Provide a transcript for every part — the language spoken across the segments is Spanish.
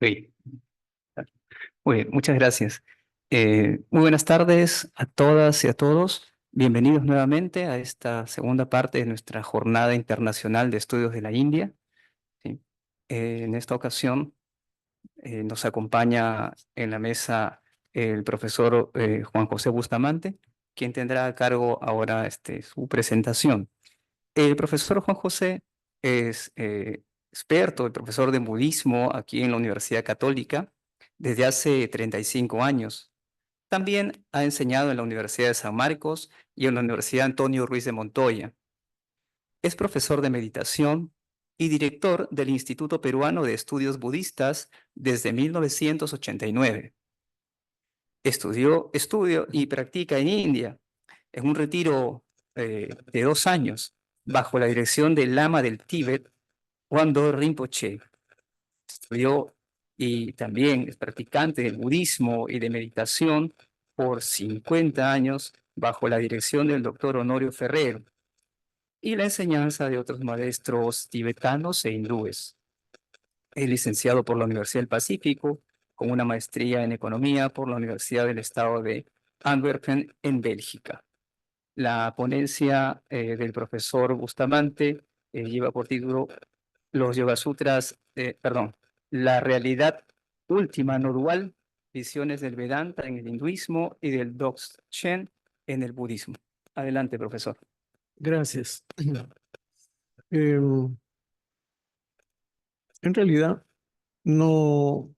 Sí. Muy bien, muchas gracias. Muy buenas tardes a todas y a todos. Bienvenidos nuevamente a esta segunda parte de nuestra Jornada Internacional de Estudios de la India. ¿Sí? En esta ocasión nos acompaña en la mesa el profesor Juan José Bustamante, quien tendrá a cargo ahora su presentación. El profesor Juan José es experto, el profesor de budismo aquí en la Universidad Católica desde hace 35 años. También ha enseñado en la Universidad de San Marcos y en la Universidad Antonio Ruiz de Montoya. Es profesor de meditación y director del Instituto Peruano de Estudios Budistas desde 1989. Estudio y practica en India en un retiro de 2 años bajo la dirección del Lama del Tíbet, Wando Rinpoche. Estudió y también es practicante del budismo y de meditación por 50 años bajo la dirección del doctor Honorio Ferrero y la enseñanza de otros maestros tibetanos e hindúes. Es licenciado por la Universidad del Pacífico con una maestría en economía por la Universidad del Estado de Antwerpen en Bélgica. La ponencia del profesor Bustamante lleva por título Los Yoga Sutras, la realidad última no dual, visiones del Vedanta en el hinduismo y del Dzogchen en el budismo. Adelante, profesor. Gracias. En realidad, no,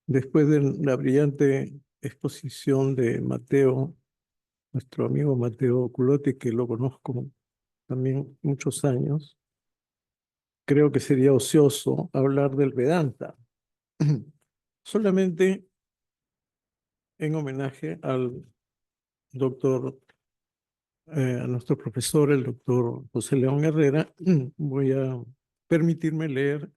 después de la brillante exposición de Mateo, nuestro amigo Mateo Culotti, que lo conozco también muchos años, creo que sería ocioso hablar del Vedanta, solamente en homenaje al doctor, a nuestro profesor, el doctor José León Herrera, voy a permitirme leer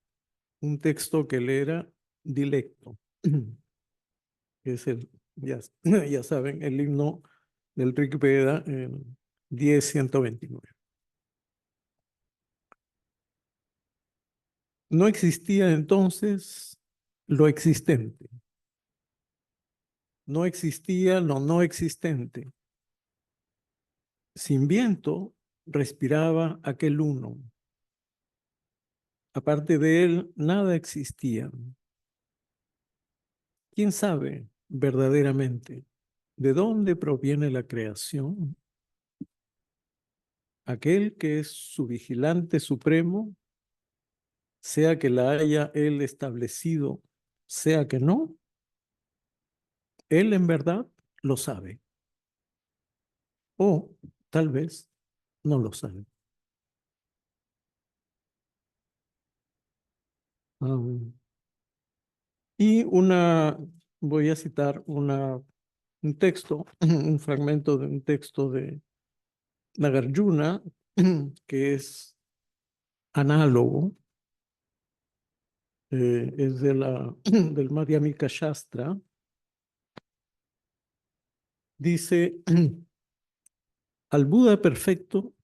un texto que él era dilecto, que es ya saben, el himno del Rig Veda, 10.129. No existía entonces lo existente, no existía lo no existente. Sin viento respiraba aquel uno. Aparte de él, nada existía. ¿Quién sabe verdaderamente de dónde proviene la creación? Aquel que es su vigilante supremo, sea que la haya él establecido, sea que no, él en verdad lo sabe. O tal vez no lo sabe. Um, voy a citar un texto, un fragmento de un texto de Nagarjuna, que es análogo, es del Madhyamika Shastra. Dice, al Buda perfecto,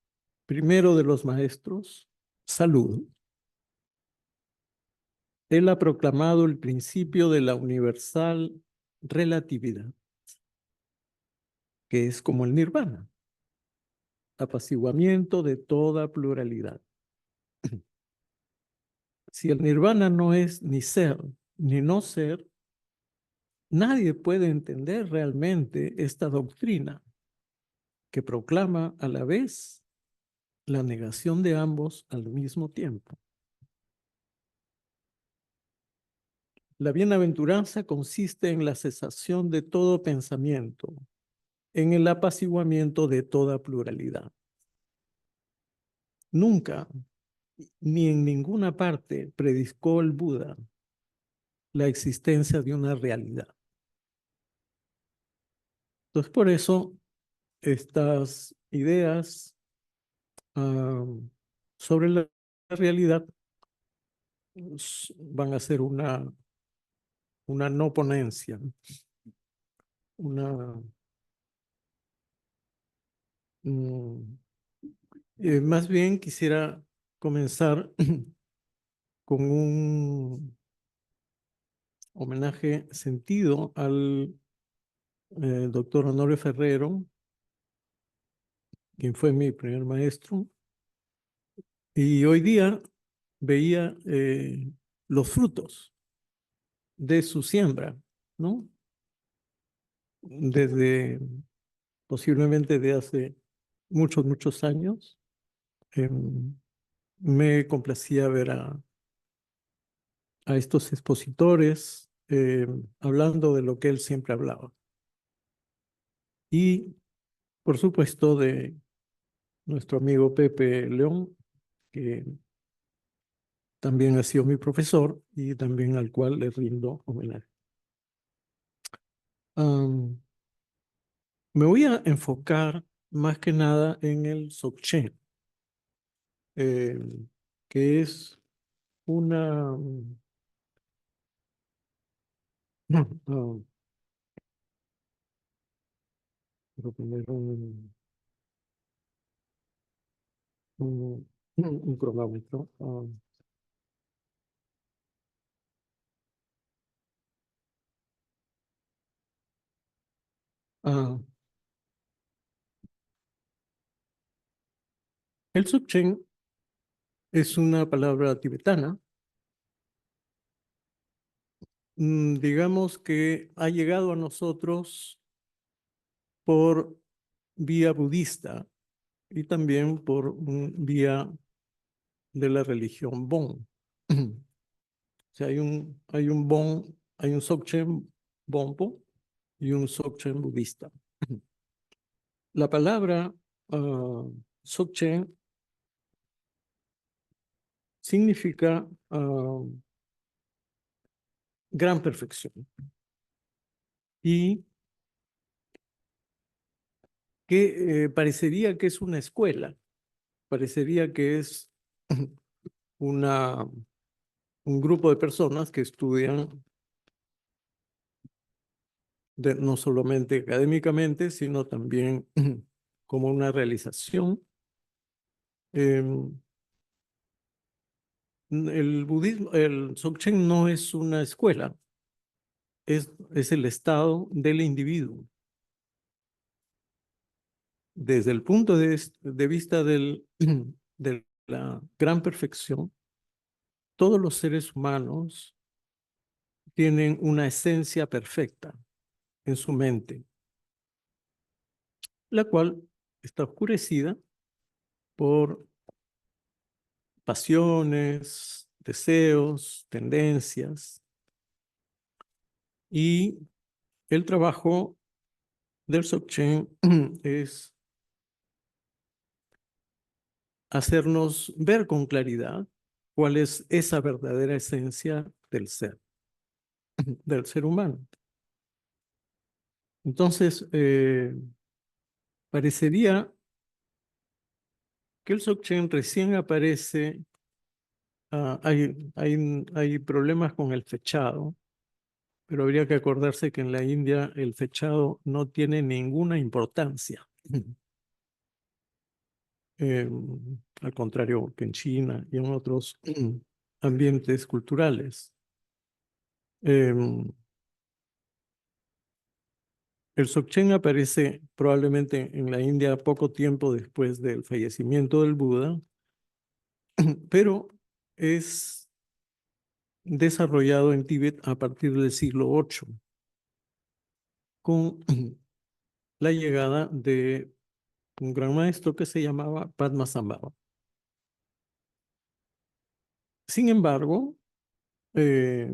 primero de los maestros, salud. Él ha proclamado el principio de la universal relatividad, que es como el nirvana, apaciguamiento de toda pluralidad. Si el nirvana no es ni ser ni no ser, nadie puede entender realmente esta doctrina que proclama a la vez la negación de ambos al mismo tiempo. La bienaventuranza consiste en la cesación de todo pensamiento, en el apaciguamiento de toda pluralidad. Nunca, ni en ninguna parte, predicó el Buda la existencia de una realidad. Entonces, por eso, estas ideas sobre la realidad van a ser una no ponencia, una... mm, más bien quisiera comenzar con homenaje sentido al doctor Honorio Ferrero, quien fue mi primer maestro, y hoy día veía los frutos de su siembra, ¿no? Desde posiblemente de hace muchos, muchos años, me complacía ver a estos expositores hablando de lo que él siempre hablaba. Y, por supuesto, de nuestro amigo Pepe León, que también ha sido mi profesor y también al cual le rindo homenaje. Am, Me voy a enfocar más que nada en el Dzogchen, eh, que es una... ah, voy a poner un cronómetro. Ah, el Dzogchen es una palabra tibetana, digamos que ha llegado a nosotros por vía budista y también por vía de la religión Bon. O sea, hay un Dzogchen Bonpo y un Dzogchen budista. La palabra Dzogchen significa gran perfección y que parecería que es una escuela, parecería que es una, un grupo de personas que estudian no solamente académicamente, sino también como una realización. El budismo, el Dzogchen no es una escuela, es el estado del individuo. Desde el punto de vista de la gran perfección, todos los seres humanos tienen una esencia perfecta en su mente, la cual está oscurecida por pasiones, deseos, tendencias, y el trabajo del Dzogchen es hacernos ver con claridad cuál es esa verdadera esencia del ser humano. Entonces, parecería que el Dzogchen recién aparece, hay problemas con el fechado, pero habría que acordarse que en la India el fechado no tiene ninguna importancia. Eh, Al contrario que en China y en otros ambientes culturales. Eh, el Dzogchen aparece probablemente en la India poco tiempo después del fallecimiento del Buda, pero es desarrollado en Tíbet a partir del siglo VIII, con la llegada de un gran maestro que se llamaba Padmasambhava. Sin embargo, eh,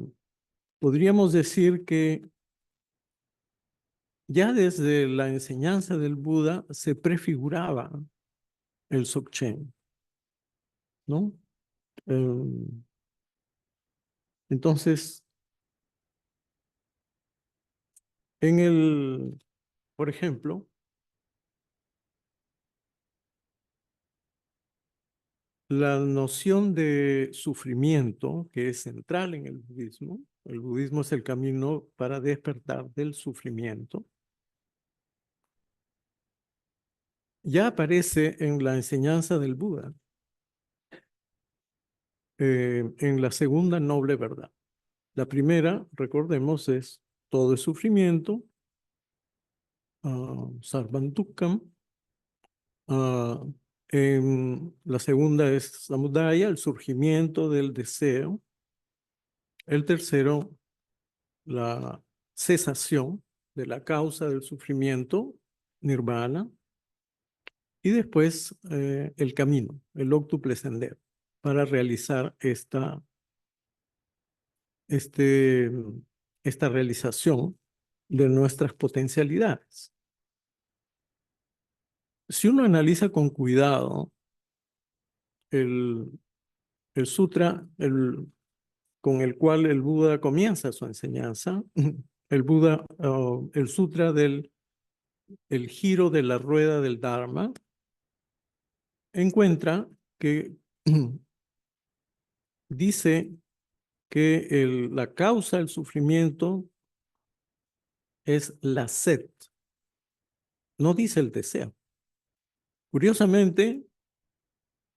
podríamos decir que ya desde la enseñanza del Buda se prefiguraba el Dzogchen, ¿no? Eh, entonces, por ejemplo, la noción de sufrimiento, que es central en el budismo es el camino para despertar del sufrimiento, ya aparece en la enseñanza del Buda, en la segunda noble verdad. La primera, recordemos, es todo es sufrimiento, sarvam dukkam. La segunda es samudaya, el surgimiento del deseo. El tercero, la cesación de la causa del sufrimiento, nirvana. Y después el camino, el óctuple sendero, para realizar este, esta realización de nuestras potencialidades. Si uno analiza con cuidado el, el sutra con el cual el Buda comienza su enseñanza, el sutra del el giro de la rueda del Dharma, encuentra que dice que la causa del sufrimiento es la sed, no dice el deseo. Curiosamente,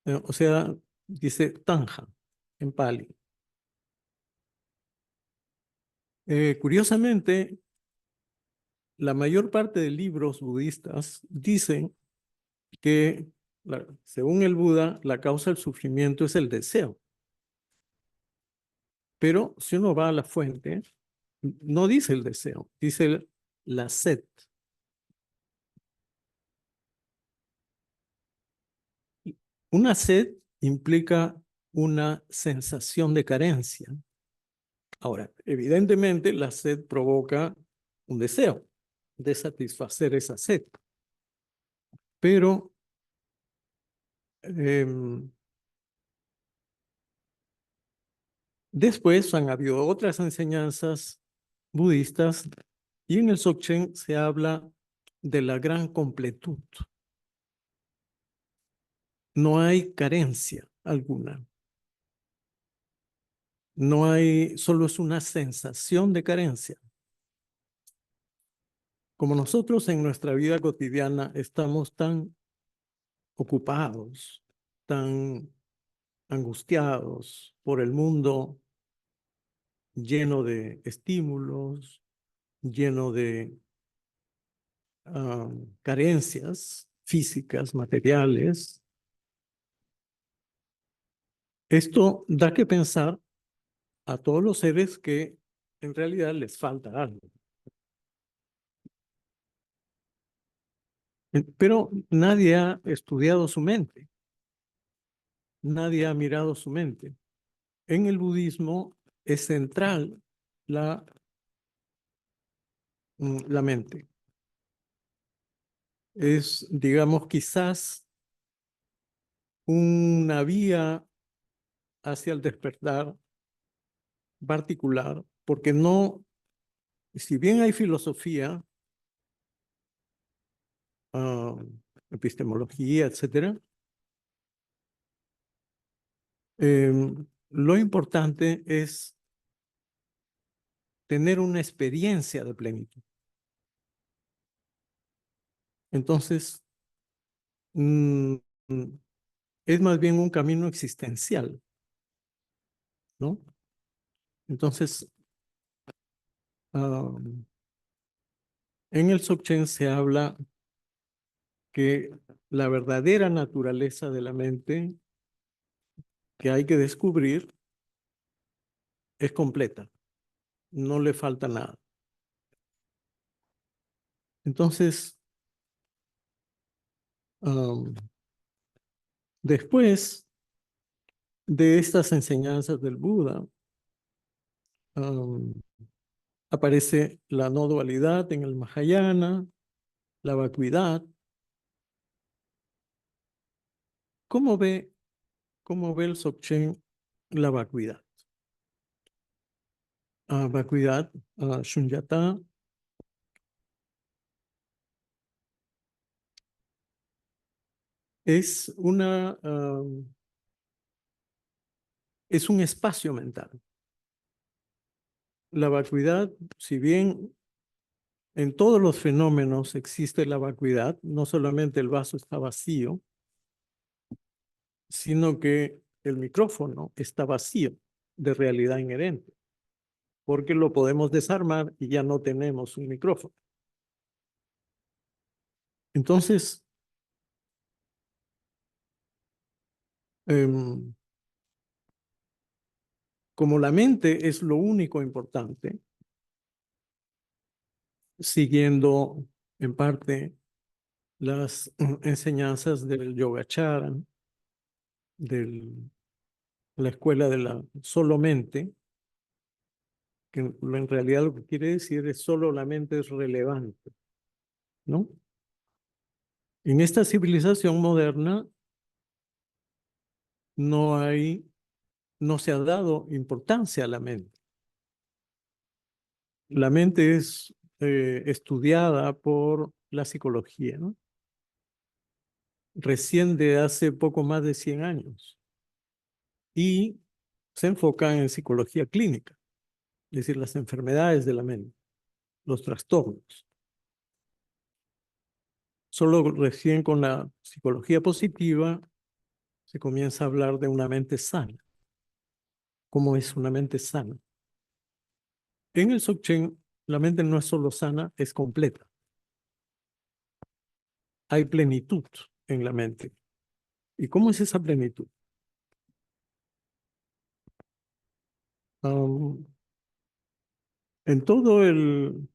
o sea, dice tanja en Pali. Curiosamente, la mayor parte de libros budistas dicen que, según el Buda, la causa del sufrimiento es el deseo. Pero si uno va a la fuente, no dice el deseo, dice la sed. Una sed implica una sensación de carencia. Ahora, evidentemente, la sed provoca un deseo de satisfacer esa sed. Pero después han habido otras enseñanzas budistas y en el Dzogchen se habla de la gran completud. No hay carencia alguna. No hay, solo es una sensación de carencia. Como nosotros en nuestra vida cotidiana estamos tan ocupados, tan angustiados por el mundo lleno de estímulos, lleno de carencias físicas, materiales. Esto da que pensar a todos los seres que en realidad les falta algo. Pero nadie ha estudiado su mente, nadie ha mirado su mente. En el budismo es central la mente. Es, digamos, quizás una vía hacia el despertar particular, porque no, si bien hay filosofía, epistemología, etcétera, lo importante es tener una experiencia de plenitud. Entonces, es más bien un camino existencial, ¿no? Entonces, en el Dzogchen se habla que la verdadera naturaleza de la mente que hay que descubrir es completa, no le falta nada. Entonces, después de estas enseñanzas del Buda, aparece la no dualidad en el Mahayana, la vacuidad. ¿Cómo ve el Dzogchen la vacuidad? Vacuidad, Shunyata, es es un espacio mental. La vacuidad, si bien en todos los fenómenos existe la vacuidad, no solamente el vaso está vacío, sino que el micrófono está vacío de realidad inherente. porque lo podemos desarmar y ya no tenemos un micrófono. Entonces, como la mente es lo único importante, siguiendo en parte las enseñanzas del Yogacara, de la escuela de la solo mente, que en realidad lo que quiere decir es solo la mente es relevante, ¿no? En esta civilización moderna no se ha dado importancia a la mente. La mente es estudiada por la psicología, ¿no? Recién de hace poco más de 100 años. Y se enfoca en psicología clínica, es decir, las enfermedades de la mente, los trastornos. Solo recién con la psicología positiva se comienza a hablar de una mente sana. ¿Cómo es una mente sana? En el Dzogchen, la mente no es solo sana, es completa. Hay plenitud en la mente. ¿Y cómo es esa plenitud? Um, en todo en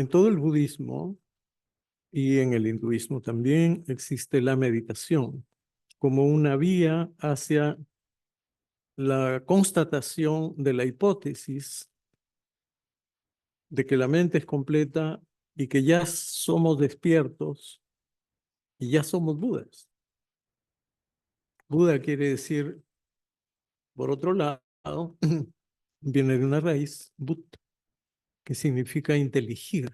todo el budismo y en el hinduismo también existe la meditación como una vía hacia la constatación de la hipótesis de que la mente es completa y que ya somos despiertos y ya somos Budas. Buda quiere decir, por otro lado, viene de una raíz, but, que significa inteligir,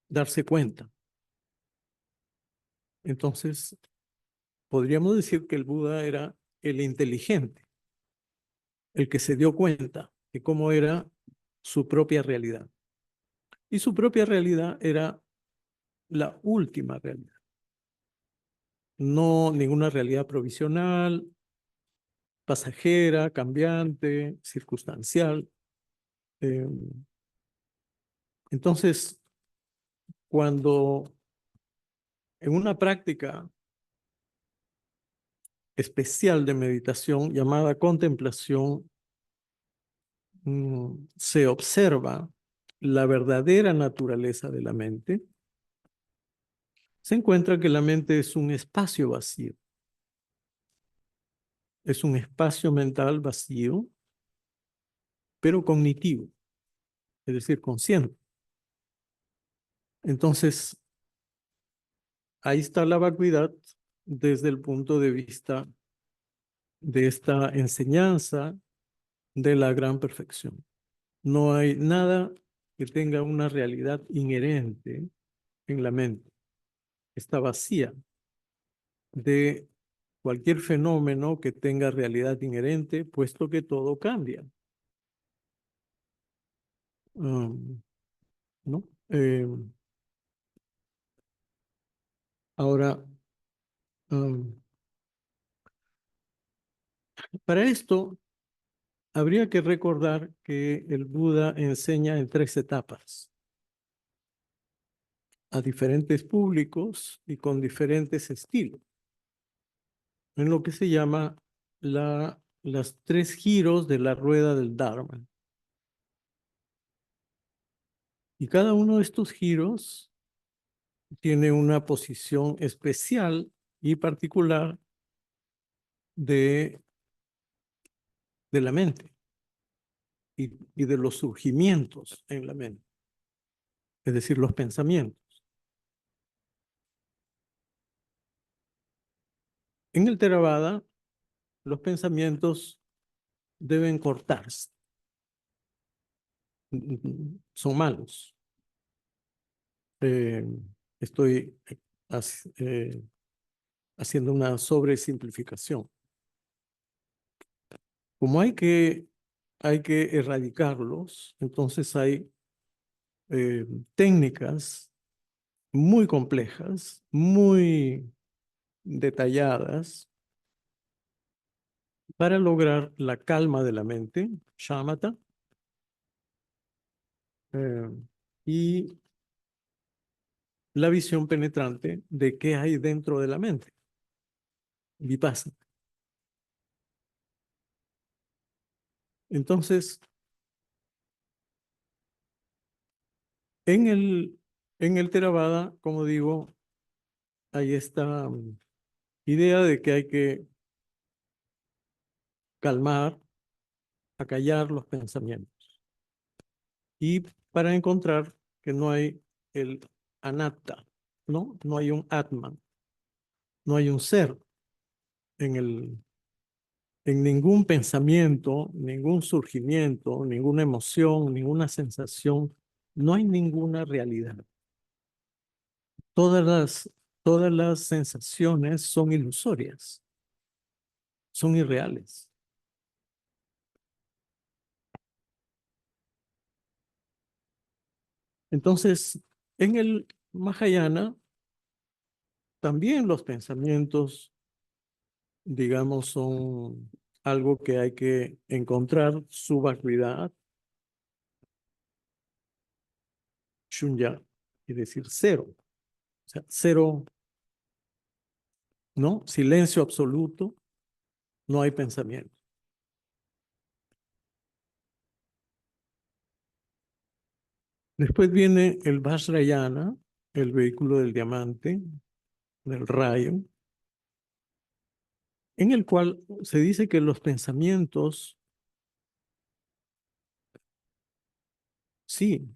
darse cuenta. Entonces, podríamos decir que el Buda era el inteligente, el que se dio cuenta de cómo era su propia realidad. Y su propia realidad era la última realidad. No ninguna realidad provisional, pasajera, cambiante, circunstancial. Eh, entonces, cuando en una práctica especial de meditación llamada contemplación se observa la verdadera naturaleza de la mente, se encuentra que la mente es un espacio vacío, es un espacio mental vacío, pero cognitivo, es decir, consciente. Entonces, ahí está la vacuidad desde el punto de vista de esta enseñanza de la gran perfección. No hay nada que tenga una realidad inherente en la mente. Está vacía de cualquier fenómeno que tenga realidad inherente, puesto que todo cambia. ¿No? Ahora, para esto, habría que recordar que el Buda enseña en 3 etapas a diferentes públicos y con diferentes estilos, en lo que se llama las 3 giros de la rueda del Dharma. Y cada uno de estos giros tiene una posición especial y particular de, de la mente y de los surgimientos en la mente, es decir, los pensamientos. En el Theravada, los pensamientos deben cortarse, son malos. Eh, estoy haciendo una sobresimplificación. Como hay que erradicarlos, entonces hay técnicas muy complejas, muy detalladas, para lograr la calma de la mente, shamatha, eh, y la visión penetrante de qué hay dentro de la mente, vipassana. Entonces, en el Theravada, como digo, hay esta idea de que hay que calmar, acallar los pensamientos. Y para encontrar que no hay el anatta, ¿no? No hay un atman, no hay un ser en ningún pensamiento, ningún surgimiento, ninguna emoción, ninguna sensación, no hay ninguna realidad. Todas todas las sensaciones son ilusorias, son irreales. Entonces, en el Mahayana, también los pensamientos, digamos, son algo que hay que encontrar su vacuidad, shunya, es decir, cero. O sea, cero, ¿no? Silencio absoluto, no hay pensamiento. Después viene el Vajrayana, el vehículo del diamante, del rayo, en el cual se dice que los pensamientos, sí,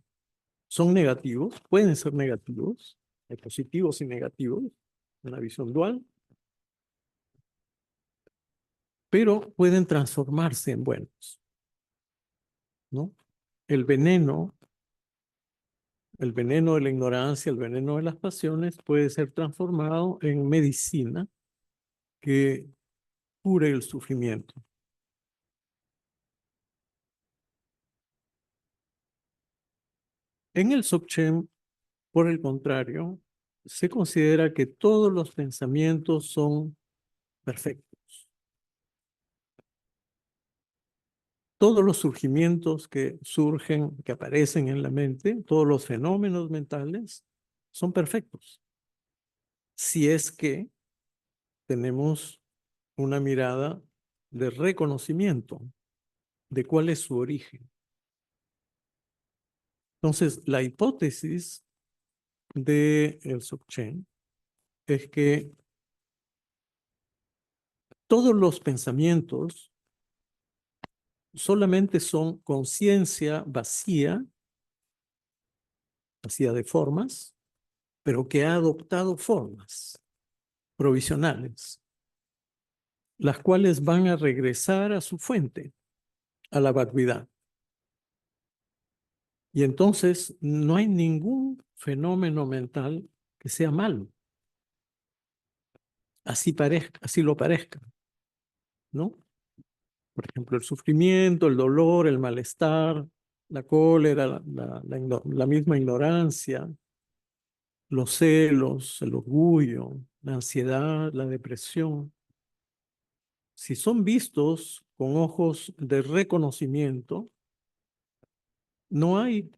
son negativos, pueden ser negativos, hay positivos y negativos, una visión dual, pero pueden transformarse en buenos, ¿no? El veneno, el veneno de la ignorancia, el veneno de las pasiones puede ser transformado en medicina que cure el sufrimiento. En el Dzogchen, por el contrario, se considera que todos los pensamientos son perfectos. Todos los surgimientos que surgen, que aparecen en la mente, todos los fenómenos mentales son perfectos. Si es que tenemos una mirada de reconocimiento de cuál es su origen. Entonces, la hipótesis de el Dzogchen es que todos los pensamientos solamente son conciencia vacía, vacía de formas, pero que ha adoptado formas provisionales, las cuales van a regresar a su fuente, a la vacuidad. Y entonces no hay ningún fenómeno mental que sea malo, así parezca, así lo parezca, ¿no? Por ejemplo, el sufrimiento, el dolor, el malestar, la cólera, la misma ignorancia, los celos, el orgullo, la ansiedad, la depresión. Si son vistos con ojos de reconocimiento, no hay,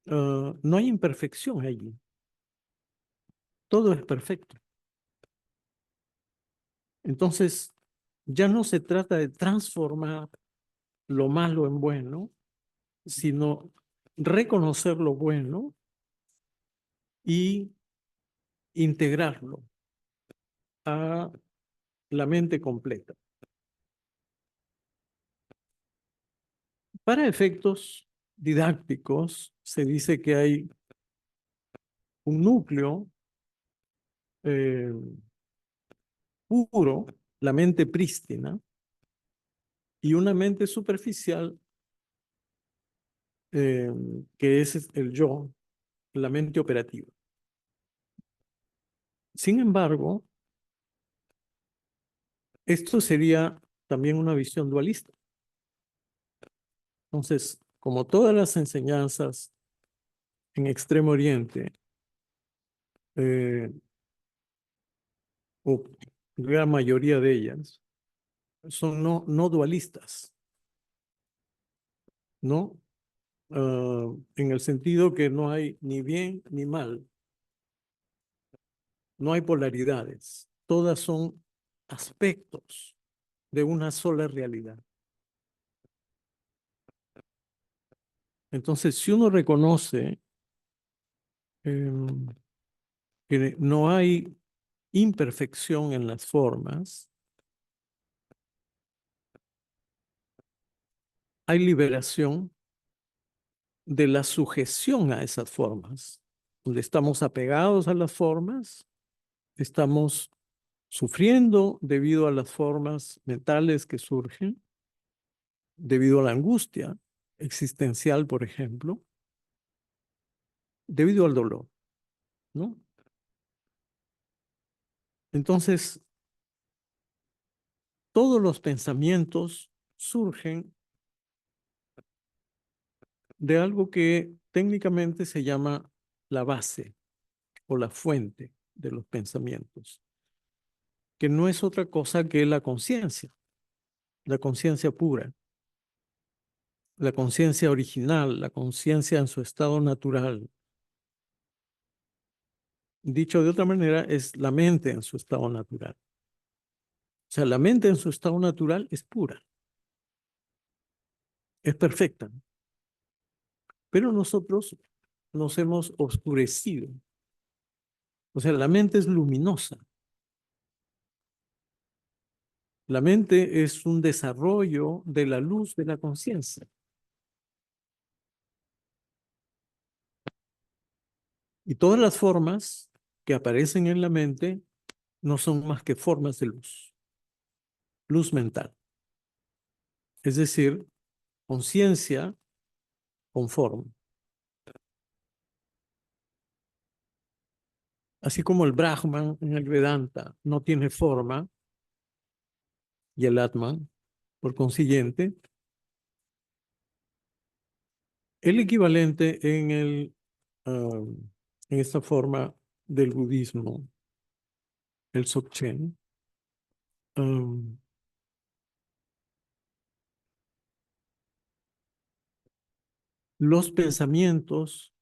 no hay imperfección allí. Todo es perfecto. Entonces, ya no se trata de transformar lo malo en bueno, sino reconocer lo bueno y integrarlo a la mente completa. Para efectos didácticos, se dice que hay un núcleo eh, puro, la mente prístina, y una mente superficial, eh, que es el yo, la mente operativa. Sin embargo, esto sería también una visión dualista. Entonces, como todas las enseñanzas en Extremo Oriente, eh, o gran mayoría de ellas, son no dualistas, ¿no? En el sentido que no hay ni bien ni mal, no hay polaridades, todas son aspectos de una sola realidad. Entonces, si uno reconoce em, que no hay imperfección en las formas, hay liberación de la sujeción a esas formas, donde estamos apegados a las formas, estamos sufriendo debido a las formas mentales que surgen, debido a la angustia existencial, por ejemplo, debido al dolor, ¿no? Entonces, todos los pensamientos surgen de algo que técnicamente se llama la base o la fuente de los pensamientos, que no es otra cosa que la conciencia pura, la conciencia original, la conciencia en su estado natural. Dicho de otra manera, es la mente en su estado natural. O sea, la mente en su estado natural es pura, es perfecta, pero nosotros nos hemos oscurecido. O sea, la mente es luminosa. La mente es un desarrollo de la luz de la conciencia. Y todas las formas que aparecen en la mente no son más que formas de luz, luz mental. Es decir, conciencia con forma. Así como el Brahman en el Vedanta no tiene forma y el Atman, por consiguiente, el equivalente en esta forma del budismo, el Dzogchen, um, los pensamientos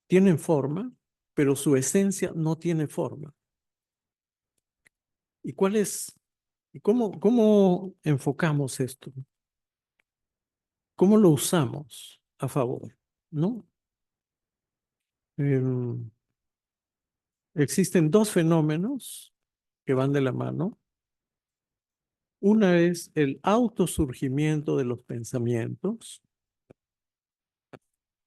tienen forma, pero su esencia no tiene forma. ¿Y cuál es? ¿Y cómo enfocamos esto? ¿Cómo lo usamos a favor? ¿No? Em, existen dos fenómenos que van de la mano. Una es el autosurgimiento de los pensamientos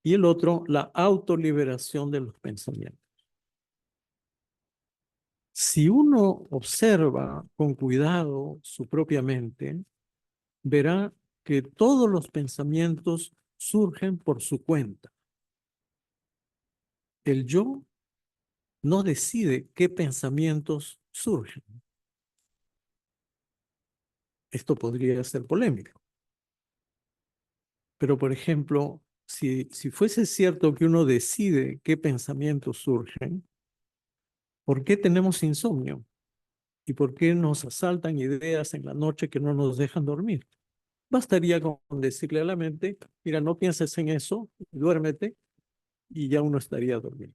y el otro, la autoliberación de los pensamientos. Si uno observa con cuidado su propia mente, verá que todos los pensamientos surgen por su cuenta. El yo no decide qué pensamientos surgen. Esto podría ser polémico. Pero, por ejemplo, si fuese cierto que uno decide qué pensamientos surgen, ¿por qué tenemos insomnio? ¿Y por qué nos asaltan ideas en la noche que no nos dejan dormir? Bastaría con decirle a la mente, mira, no pienses en eso, duérmete, y ya uno estaría dormido.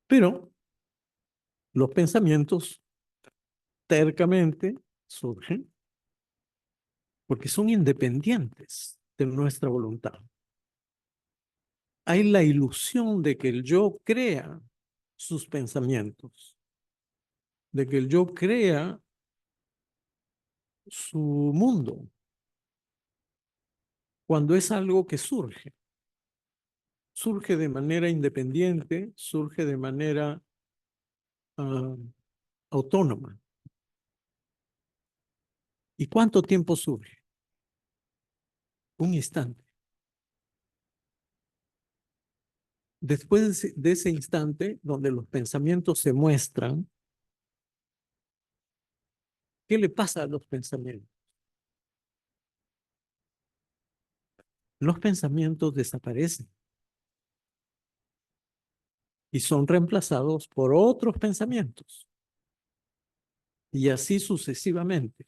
Pero los pensamientos tercamente surgen porque son independientes de nuestra voluntad. Hay la ilusión de que el yo crea sus pensamientos, de que el yo crea su mundo, cuando es algo que surge. Surge de manera independiente, surge de manera uh, autónoma. ¿Y cuánto tiempo surge? Un instante. Después de ese instante, donde los pensamientos se muestran, ¿qué le pasa a los pensamientos? Los pensamientos desaparecen y son reemplazados por otros pensamientos. y así sucesivamente.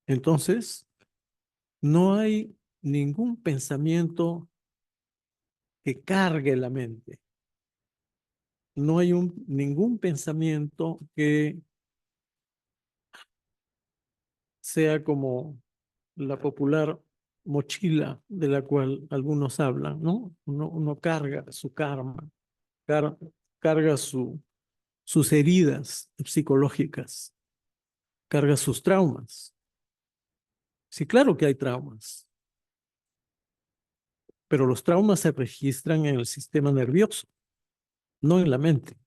Entonces, no hay ningún pensamiento que cargue la mente. No hay ningún pensamiento que sea como la popular mochila de la cual algunos hablan, ¿no? Uno carga su karma, car- carga sus heridas psicológicas, carga sus traumas. Sí, claro que hay traumas, pero los traumas se registran en el sistema nervioso, no en la mente.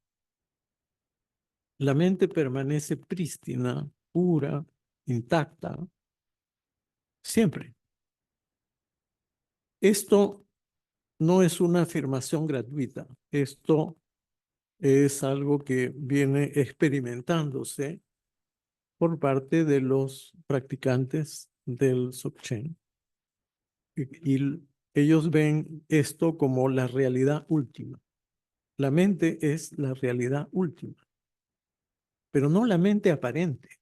La mente permanece prístina, pura, intacta, siempre. Esto no es una afirmación gratuita. Esto es algo que viene experimentándose por parte de los practicantes del Dzogchen. Y ellos ven esto como la realidad última. La mente es la realidad última, pero no la mente aparente,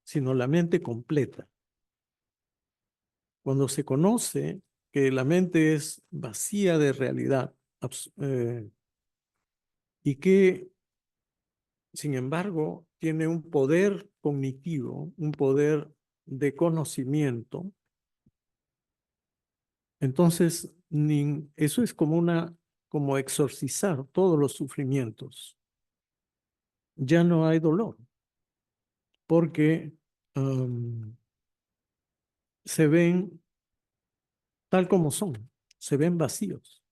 sino la mente completa. Cuando se conoce que la mente es vacía de realidad y que, sin embargo, tiene un poder cognitivo, un poder de conocimiento, entonces eso es como exorcizar todos los sufrimientos. Ya no hay dolor, porque se ven tal como son, se ven vacíos.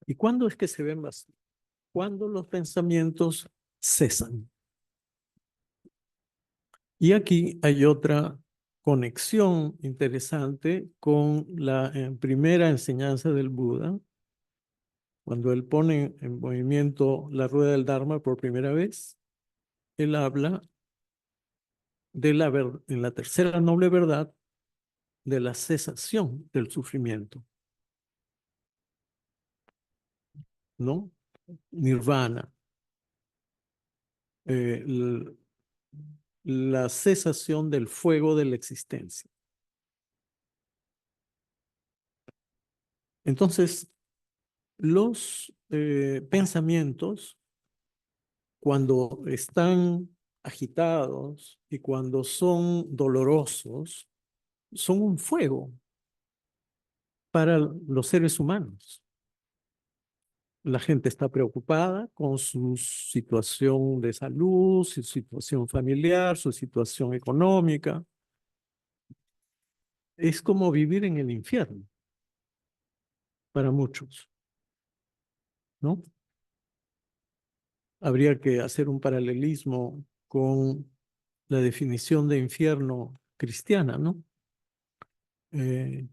¿Y cuándo es que se ven vacíos? Cuando los pensamientos cesan. Y aquí hay otra conexión interesante con la primera enseñanza del Buda, cuando él pone en movimiento la rueda del Dharma por primera vez. Él habla en la tercera noble verdad de la cesación del sufrimiento, ¿no? Nirvana, eh, la cesación del fuego de la existencia. Entonces, los pensamientos, cuando están agitados y cuando son dolorosos, son un fuego para los seres humanos. La gente está preocupada con su situación de salud, su situación familiar, su situación económica. Es como vivir en el infierno para muchos, ¿no? Habría que hacer un paralelismo con la definición de infierno cristiana, ¿no? Eh,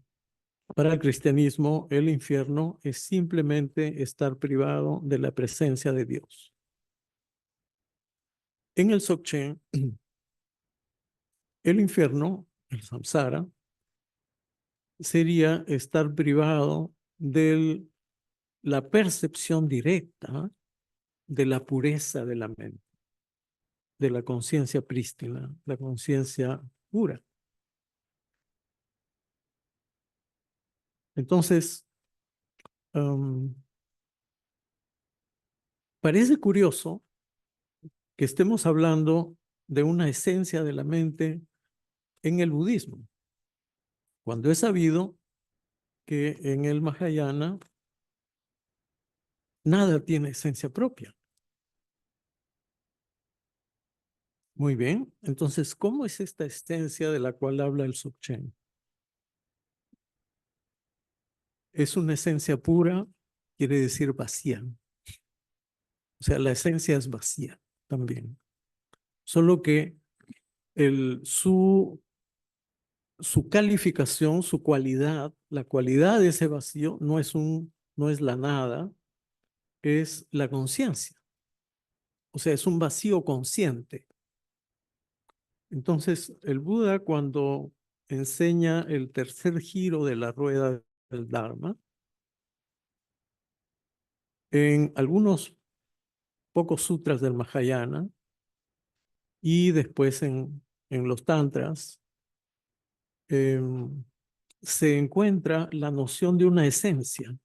para el cristianismo, el infierno es simplemente estar privado de la presencia de Dios. En el Dzogchen, el infierno, el samsara, sería estar privado de la percepción directa de la pureza de la mente, de la conciencia prístina, la conciencia pura. Entonces, parece curioso que estemos hablando de una esencia de la mente en el budismo, cuando es sabido que en el Mahayana nada tiene esencia propia. Muy bien, entonces, ¿cómo es esta esencia de la cual habla el Dzogchen? Es una esencia pura, quiere decir vacía. O sea, la esencia es vacía también. Solo que su calificación, su cualidad, la cualidad de ese vacío no es la nada, es la conciencia. O sea, es un vacío consciente. Entonces, el Buda, cuando enseña el tercer giro de la rueda del Dharma, en algunos pocos sutras del Mahayana y después en los tantras, se encuentra la noción de una esencia,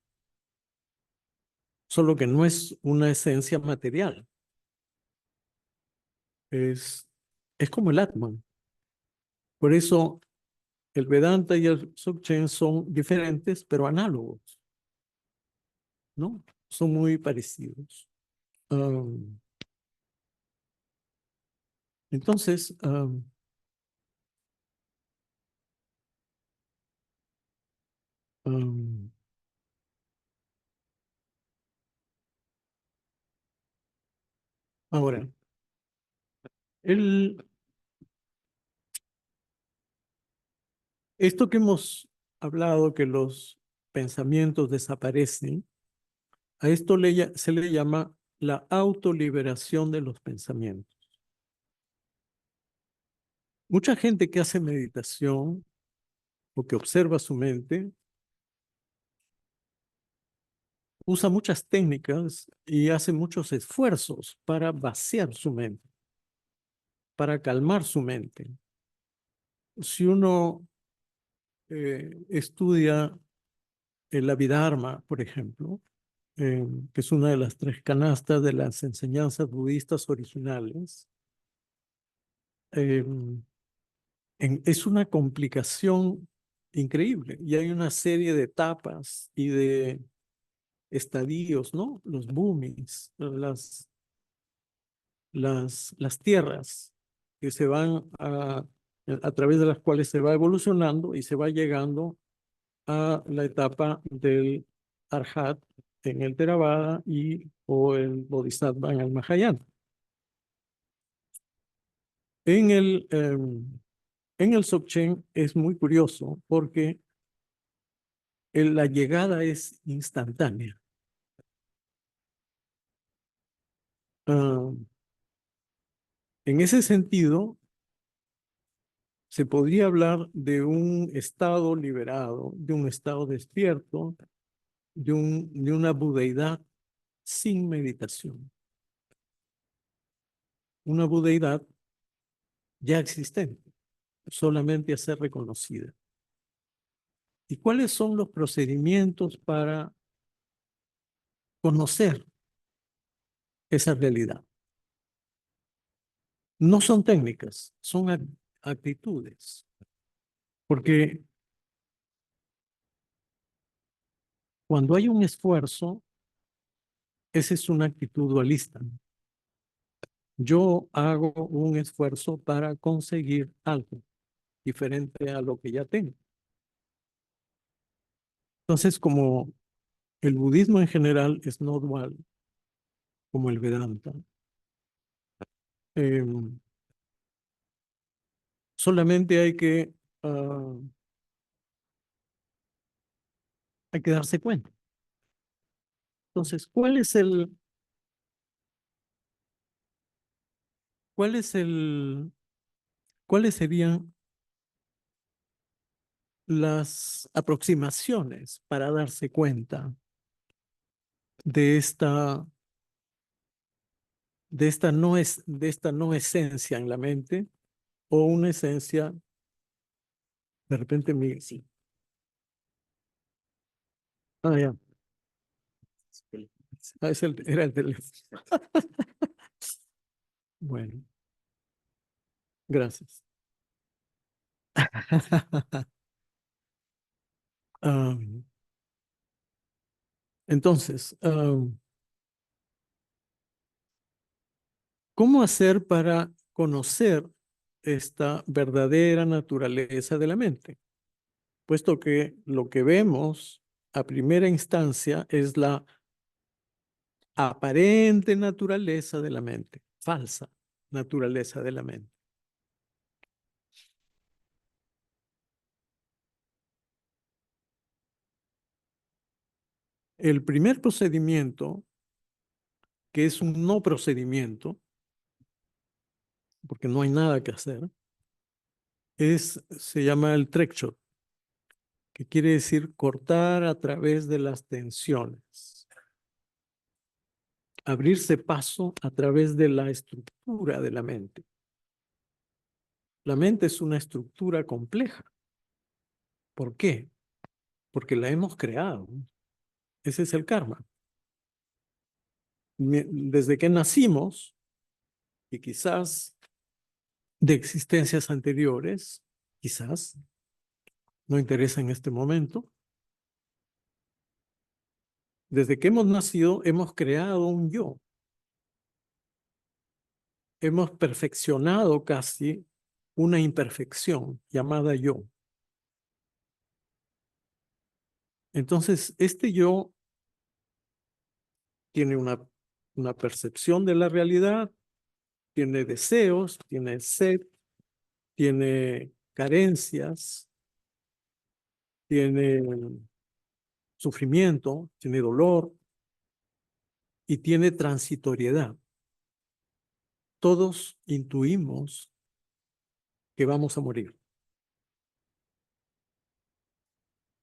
solo que no es una esencia material, es, es como el Atman. Por eso el Vedanta y el Dzogchen son diferentes, pero análogos, ¿no? Son muy parecidos. Um, entonces, um, ahora, el, esto que hemos hablado, que los pensamientos desaparecen, a esto se le llama la autoliberación de los pensamientos. Mucha gente que hace meditación o que observa su mente usa muchas técnicas y hace muchos esfuerzos para vaciar su mente, para calmar su mente. Si uno estudia el Abhidharma, por ejemplo, que es una de las tres canastas de las enseñanzas budistas originales, eh, es una complicación increíble y hay una serie de etapas y de estadios, ¿no? Los bhumis, las tierras que se van a través de las cuales se va evolucionando y se va llegando a la etapa del Arhat en el Theravada y o el Bodhisattva en el Mahayana. En el, en el Dzogchen es muy curioso porque la llegada es instantánea. Ah, en ese sentido, se podría hablar de un estado liberado, de un estado despierto, de una budeidad sin meditación, una budeidad ya existente, solamente a ser reconocida. ¿Y cuáles son los procedimientos para conocer esa realidad? No son técnicas, son actitudes, porque cuando hay un esfuerzo, esa es una actitud dualista. Yo hago un esfuerzo para conseguir algo diferente a lo que ya tengo. Entonces, como el budismo en general es no dual, como el Vedanta, eh, solamente ah, hay que darse cuenta. Entonces, cuál es el, cuáles serían las aproximaciones para darse cuenta de de esta no esencia en la mente o una esencia de repente sí. Ah, ya. Ah, era el teléfono. Bueno, gracias. Am, entonces, ¿cómo hacer para conocer esta verdadera naturaleza de la mente? Puesto que lo que vemos a primera instancia es la aparente naturaleza de la mente, falsa naturaleza de la mente. El primer procedimiento, que es un no procedimiento, porque no hay nada que hacer, se llama el trekchot, que quiere decir cortar a través de las tensiones. abrirse paso a través de la estructura de la mente. La mente es una estructura compleja. ¿Por qué? Porque la hemos creado. Ese es el karma. Desde que nacimos, y quizás de existencias anteriores, quizás, no interesa en este momento, desde que hemos nacido hemos creado un yo. Hemos perfeccionado casi una imperfección llamada yo. Entonces, este yo tiene una percepción de la realidad, tiene deseos, tiene sed, tiene carencias, tiene sufrimiento, tiene dolor y tiene transitoriedad. Todos intuimos que vamos a morir.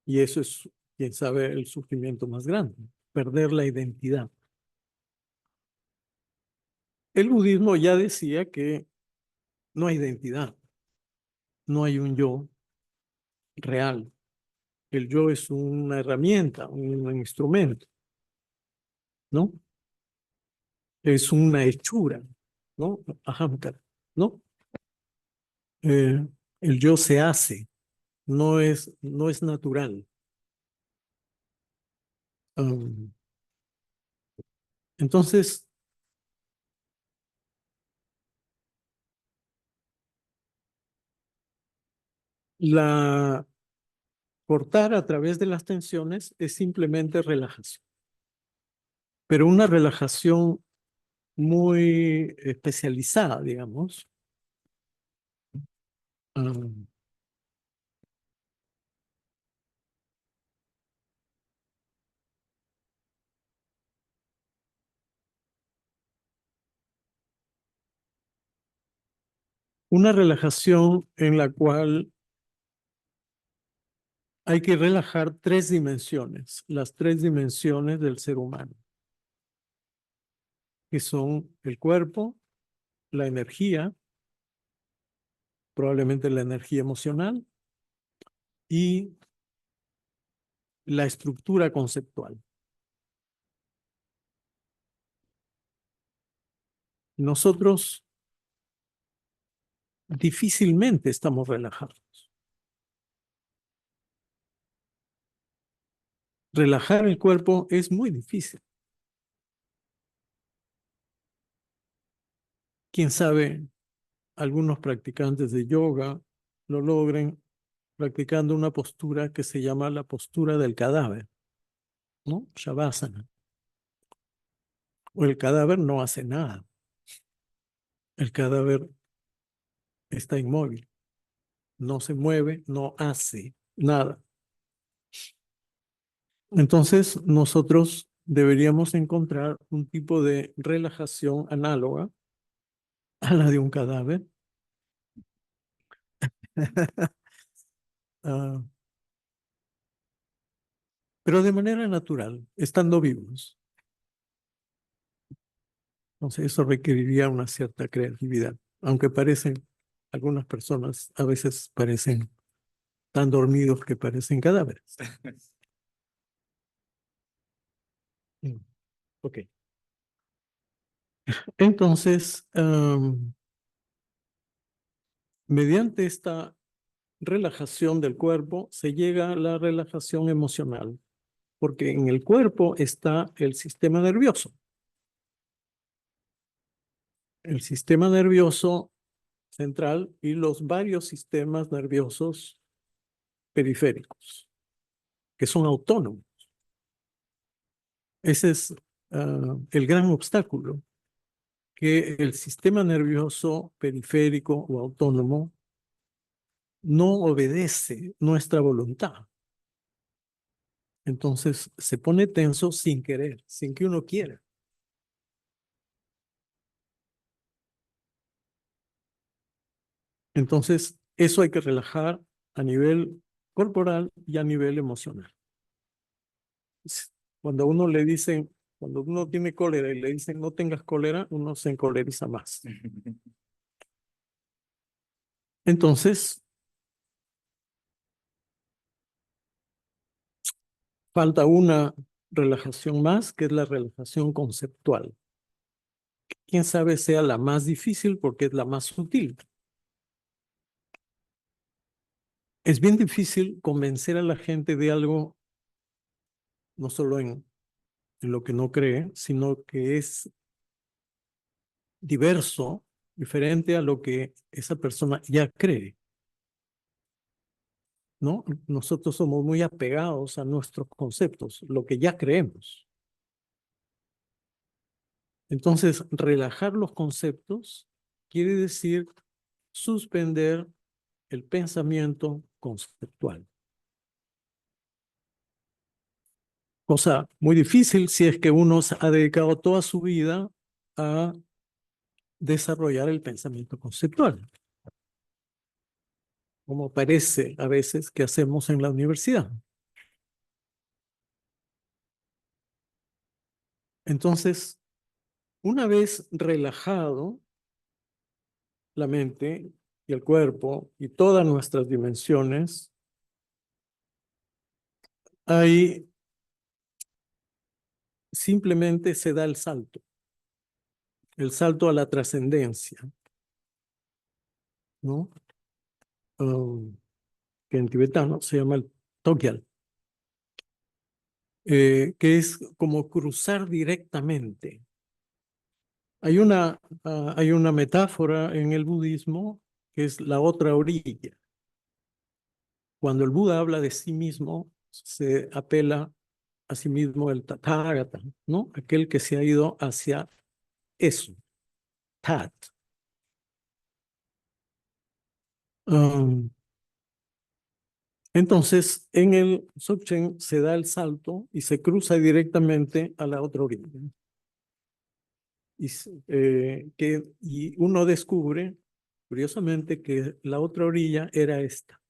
Y eso es, quién sabe, el sufrimiento más grande, perder la identidad. El budismo ya decía que no hay identidad, no hay un yo real. El yo es una herramienta, un instrumento, ¿no? Es una hechura, ¿no? Ahamkara, ¿no? Eh, el yo se hace, no es natural. Um, entonces, la cortar a través de las tensiones es simplemente relajación, pero una relajación muy especializada, digamos. Um, una relajación en la cual hay que relajar tres dimensiones, las tres dimensiones del ser humano, que son el cuerpo, la energía, probablemente la energía emocional, y la estructura conceptual. Nosotros difícilmente estamos relajados. Relajar el cuerpo es muy difícil. Quién sabe, algunos practicantes de yoga lo logren practicando una postura que se llama la postura del cadáver, ¿no? Shavasana. O el cadáver no hace nada. El cadáver está inmóvil, no se mueve, no hace nada. Entonces, nosotros deberíamos encontrar un tipo de relajación análoga a la de un cadáver. Ah, pero de manera natural, estando vivos. Entonces, eso requeriría una cierta creatividad, aunque parecen, algunas personas a veces parecen tan dormidos que parecen cadáveres. Mm, ok. Entonces, mediante esta relajación del cuerpo se llega a la relajación emocional, porque en el cuerpo está el sistema nervioso. El sistema nervioso central y los varios sistemas nerviosos periféricos, que son autónomos. Ese es el gran obstáculo, que el sistema nervioso periférico o autónomo no obedece nuestra voluntad. Entonces se pone tenso sin querer, sin que uno quiera. Entonces eso hay que relajar a nivel corporal y a nivel emocional. Cuando a uno le dicen, Cuando uno tiene cólera y le dicen no tengas cólera, uno se encoleriza más. Entonces, falta una relajación más, que es la relajación conceptual. Quién sabe sea la más difícil porque es la más sutil. Es bien difícil convencer a la gente de algo, no solo en lo que no cree, sino que es diverso, diferente a lo que esa persona ya cree, ¿no? Nosotros somos muy apegados a nuestros conceptos, lo que ya creemos. Entonces, relajar los conceptos quiere decir suspender el pensamiento conceptual. Cosa muy difícil si es que uno ha dedicado toda su vida a desarrollar el pensamiento conceptual, como parece a veces que hacemos en la universidad. Entonces, una vez relajado la mente y el cuerpo y todas nuestras dimensiones, ahí simplemente se da el salto a la trascendencia, ¿no? Um, que en tibetano se llama el Togyal, que es como cruzar directamente. Hay una metáfora en el budismo que es la otra orilla. Cuando el Buda habla de sí mismo, se apela a sí mismo el Tathagata, ¿no? Aquel que se ha ido hacia eso, Tat. Um, entonces, en el Dzogchen se da el salto y se cruza directamente a la otra orilla. Y uno descubre, curiosamente, que la otra orilla era esta.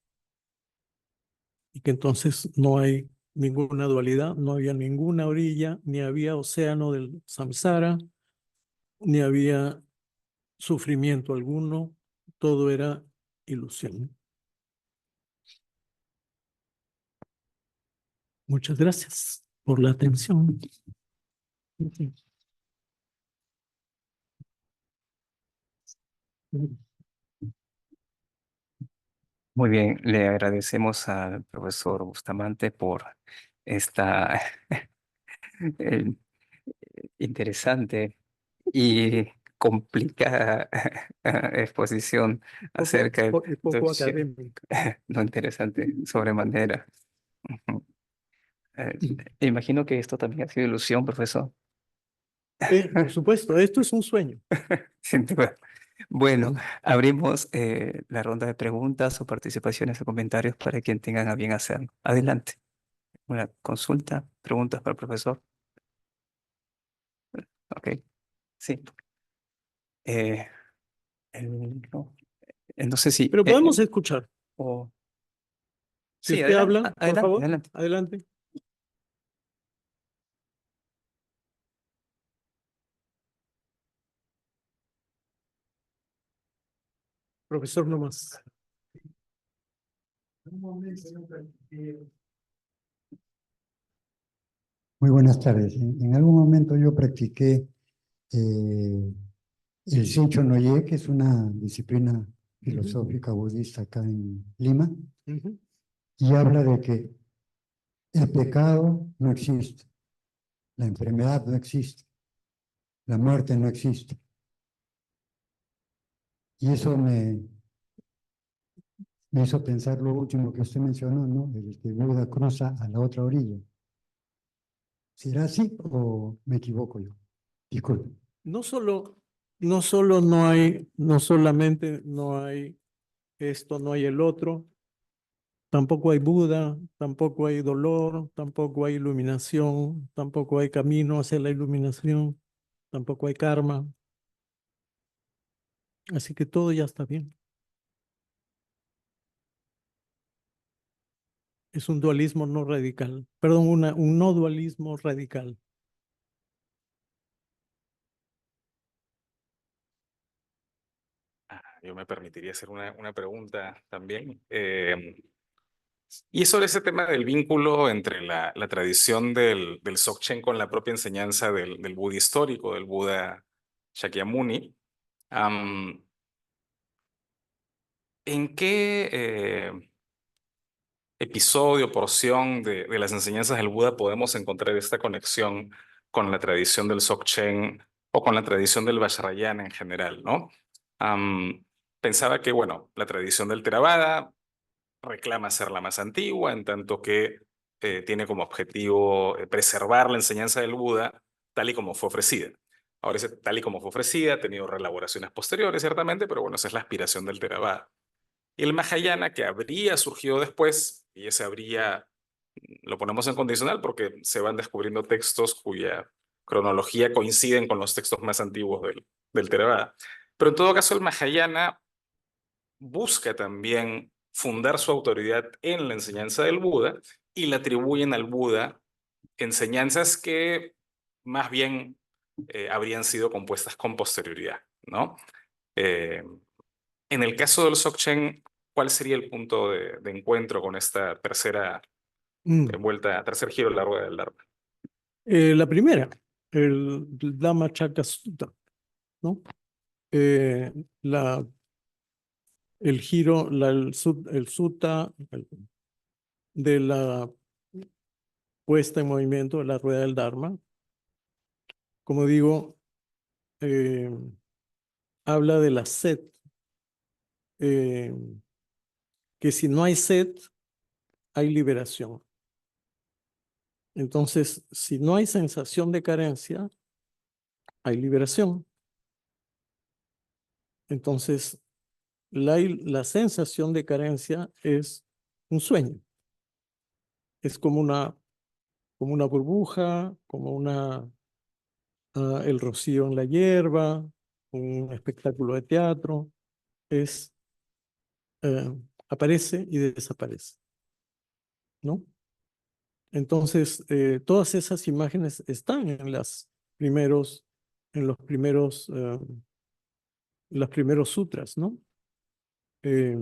Y que entonces no hay ninguna dualidad, no había ninguna orilla, ni había océano del samsara, ni había sufrimiento alguno, todo era ilusión. Muchas gracias por la atención. Muy bien, le agradecemos al profesor Bustamante por esta eh, interesante y complicada exposición acerca del Poco académica. lo interesante sobremanera. Ujú. Imagino que esto también ha sido ilusión, profesor. Por supuesto, esto es un sueño. Sin duda. Bueno, abrimos la ronda de preguntas o participaciones o comentarios para quien tengan a bien hacerlo. Adelante. Una consulta, preguntas para el profesor. Ok, sí. Eh, no, no sé si... Pero podemos escuchar. o- Si sí, usted adelante, habla, por adelante, favor, adelante. adelante. Profesor nomás. Muy buenas tardes. En algún momento yo practiqué eh, el Shincho no Ye, que es una disciplina filosófica budista acá en Lima, Ujú. y habla de que el pecado no existe, la enfermedad no existe, la muerte no existe. Y eso me hizo pensar lo último que usted mencionó, ¿no? El que Buda cruza a la otra orilla. ¿Será así o me equivoco yo? Disculpe. No solo, no solamente no hay esto, no hay el otro, tampoco hay Buda, tampoco hay dolor, tampoco hay iluminación, tampoco hay camino hacia la iluminación, tampoco hay karma. Así que todo ya está bien. Es un dualismo no radical, perdón, un no dualismo radical. yo me permitiría hacer una pregunta también. Y es sobre ese tema del vínculo entre la tradición del Dzogchen con la propia enseñanza del Buda histórico, del Buda Shakyamuni. Am, ¿En qué episodio, porción de las enseñanzas del Buda podemos encontrar esta conexión con la tradición del Dzogchen o con la tradición del Vajrayana en general, ¿no? Pensaba que, bueno, la tradición del Theravada reclama ser la más antigua, en tanto que tiene como objetivo preservar la enseñanza del Buda tal y como fue ofrecida. Ahora, tal y como fue ofrecida, ha tenido reelaboraciones posteriores, ciertamente, pero bueno, esa es la aspiración del Theravada. Y el Mahayana, que habría surgido después, y ese habría, lo ponemos en condicional porque se van descubriendo textos cuya cronología coinciden con los textos más antiguos del Theravada. Pero en todo caso, el Mahayana busca también fundar su autoridad en la enseñanza del Buda y le atribuyen al Buda enseñanzas que más bien habrían sido compuestas con posterioridad, ¿no? Eh, en el caso del Dzogchen, ¿cuál sería el punto de encuentro con esta tercera vuelta, tercer giro de la rueda del Dharma? La primera, el Dhammacakka Sutta, ¿no? Eh, la, el giro, el sutta de la puesta en movimiento de la rueda del Dharma. Como digo, habla de la sed, que si no hay sed, hay liberación. Entonces, si no hay sensación de carencia, hay liberación. Entonces, la sensación de carencia es un sueño. Es como una burbuja, como el rocío en la hierba, un espectáculo de teatro. Aparece y desaparece, ¿no? Entonces, todas esas imágenes están en los primeros sutras, ¿no? Eh,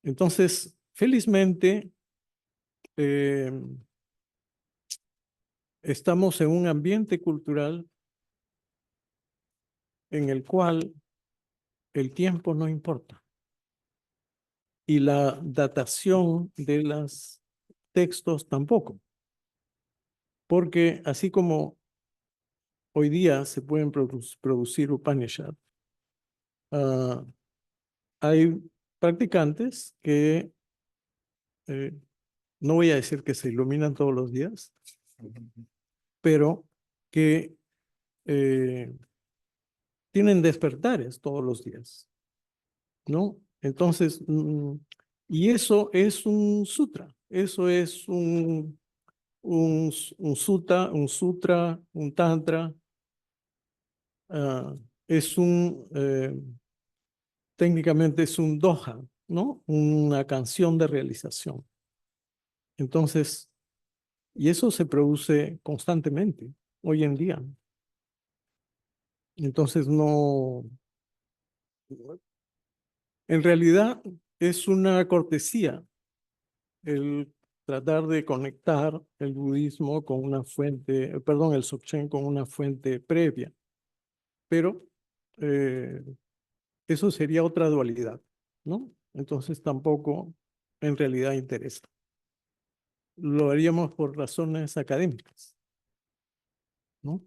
entonces, felizmente, eh, estamos en un ambiente cultural en el cual el tiempo no importa y la datación de los textos tampoco, porque así como hoy día se pueden producir Upanishad, ah, hay practicantes que, no voy a decir que se iluminan todos los días, pero que tienen despertares todos los días, ¿no? Entonces, y eso es un sutra, eso es un sutra, un tantra, es técnicamente es un doha, ¿no? Una canción de realización. Entonces, y eso se produce constantemente hoy en día. Entonces, no, en realidad es una cortesía el tratar de conectar el budismo con una fuente, perdón, el Dzogchen con una fuente previa. Pero eso sería otra dualidad, ¿no? Entonces tampoco en realidad interesa. Lo haríamos por razones académicas, ¿no?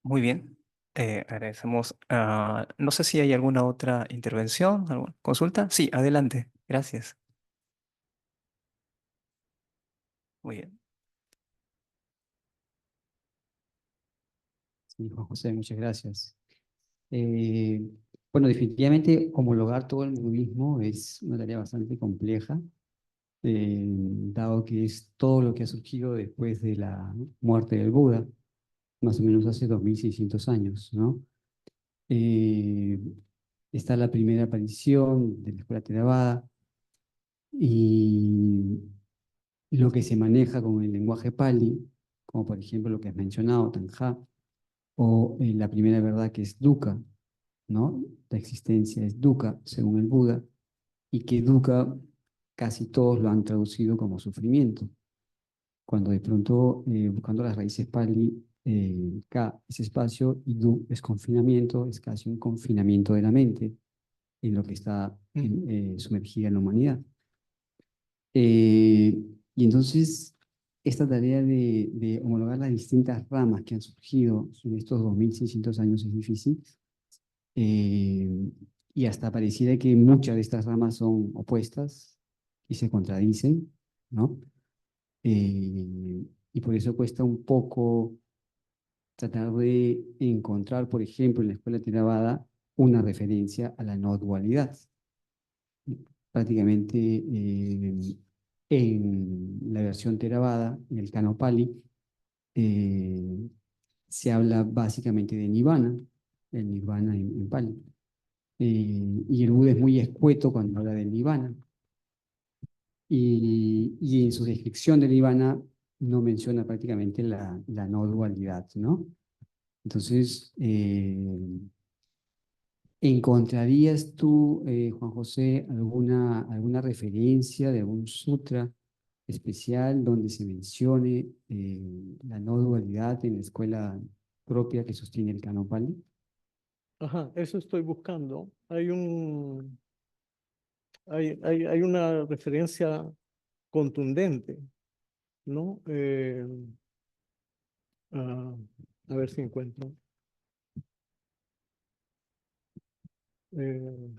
Muy bien. Agradecemos. No sé si hay alguna otra intervención, alguna consulta. Sí, adelante. Gracias. Muy bien. Sí, Juan José, muchas gracias. Eh, bueno, definitivamente homologar todo el budismo es una tarea bastante compleja, dado que es todo lo que ha surgido después de la muerte del Buda, más o menos hace 2600 años, ¿no? Eh, Está la primera aparición de la escuela Theravada y lo que se maneja con el lenguaje Pali, como por ejemplo lo que has mencionado, Tanja, o la primera verdad que es dukkha, ¿no? La existencia es dukkha, según el Buda, y que dukkha casi todos lo han traducido como sufrimiento, cuando de pronto, buscando las raíces pali, ka es espacio y du es confinamiento, es casi un confinamiento de la mente en lo que está sumergida en la humanidad. Y entonces, esta tarea de homologar las distintas ramas que han surgido en estos 2600 años es difícil, y hasta pareciera que muchas de estas ramas son opuestas y se contradicen, ¿no? Y por eso cuesta un poco tratar de encontrar, por ejemplo, en la escuela Theravada, una referencia a la no dualidad. Prácticamente en la versión Theravada, en el Canon Pali, se habla básicamente de Nirvana, el Nirvana en Pali. Y el Buda es muy escueto cuando habla del Nirvana. Y en su descripción del Nirvana no menciona prácticamente la no dualidad, ¿no? Entonces, ¿encontrarías tú, Juan José, alguna referencia de algún sutra especial donde se mencione la no dualidad en la escuela propia que sostiene el Canon Pali? Ajá, eso estoy buscando. Hay una referencia contundente, ¿no? Ah, a ver si encuentro. Eh,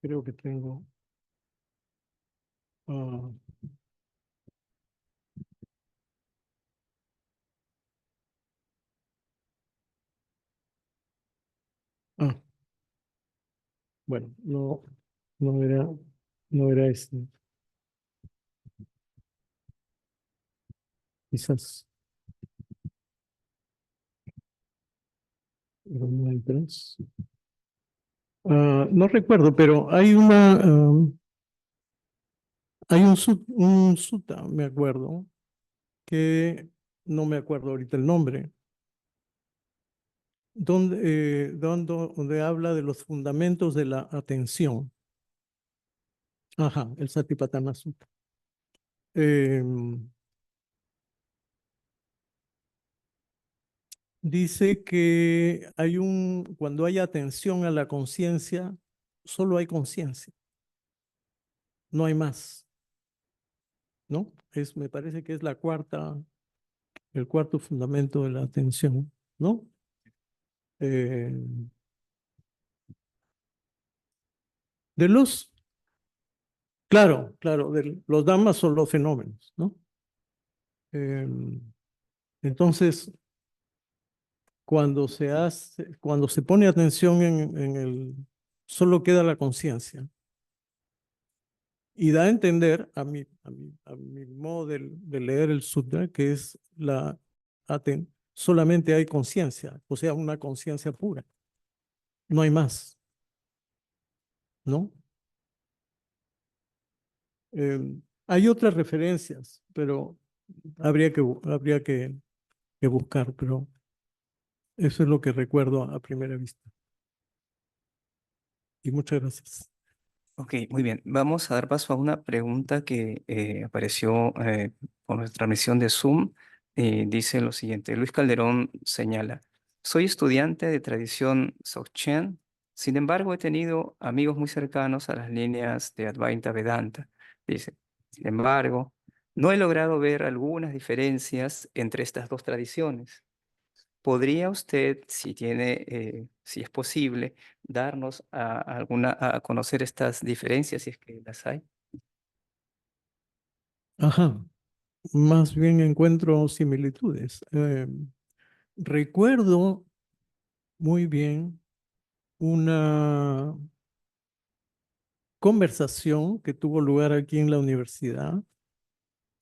creo que tengo. ah, ah, bueno, no era este. Quizás. Pero no hay tres. No recuerdo, pero hay un sutta, me acuerdo, que no me acuerdo ahorita el nombre, donde habla de los fundamentos de la atención. Ajá, el Satipatthana Sutta. Dice que cuando hay atención a la conciencia, solo hay conciencia, no hay más, ¿no? Me parece que es el cuarto fundamento de la atención, ¿no? Eh, de los, claro, los dhammas son los fenómenos, ¿no? Eh, entonces, cuando se pone atención solo queda la conciencia. Y da a entender, a mi modo de leer el sutra, que es solamente hay conciencia, o sea, una conciencia pura. No hay más, ¿no? Hay otras referencias, pero habría que buscar, pero eso es lo que recuerdo a primera vista. Y muchas gracias. Ok, muy bien. Vamos a dar paso a una pregunta que apareció por nuestra transmisión de Zoom. Dice lo siguiente. Luis Calderón señala, soy estudiante de tradición Dzogchen, sin embargo he tenido amigos muy cercanos a las líneas de Advaita Vedanta. Dice, sin embargo, no he logrado ver algunas diferencias entre estas dos tradiciones. ¿Podría usted, si es posible, darnos a conocer estas diferencias, si es que las hay? Ajá, más bien encuentro similitudes. Recuerdo muy bien una conversación que tuvo lugar aquí en la universidad,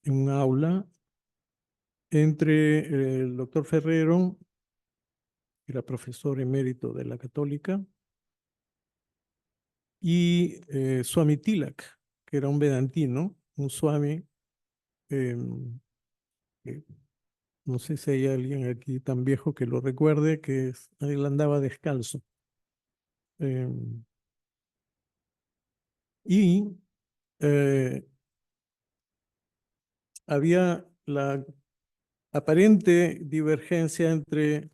en un aula, entre el doctor Ferrero, que era profesor emérito de la Católica, y Swami Tilak, que era un vedantino, un swami, que no sé si hay alguien aquí tan viejo que lo recuerde, él andaba descalzo. Y eh, había la aparente divergencia entre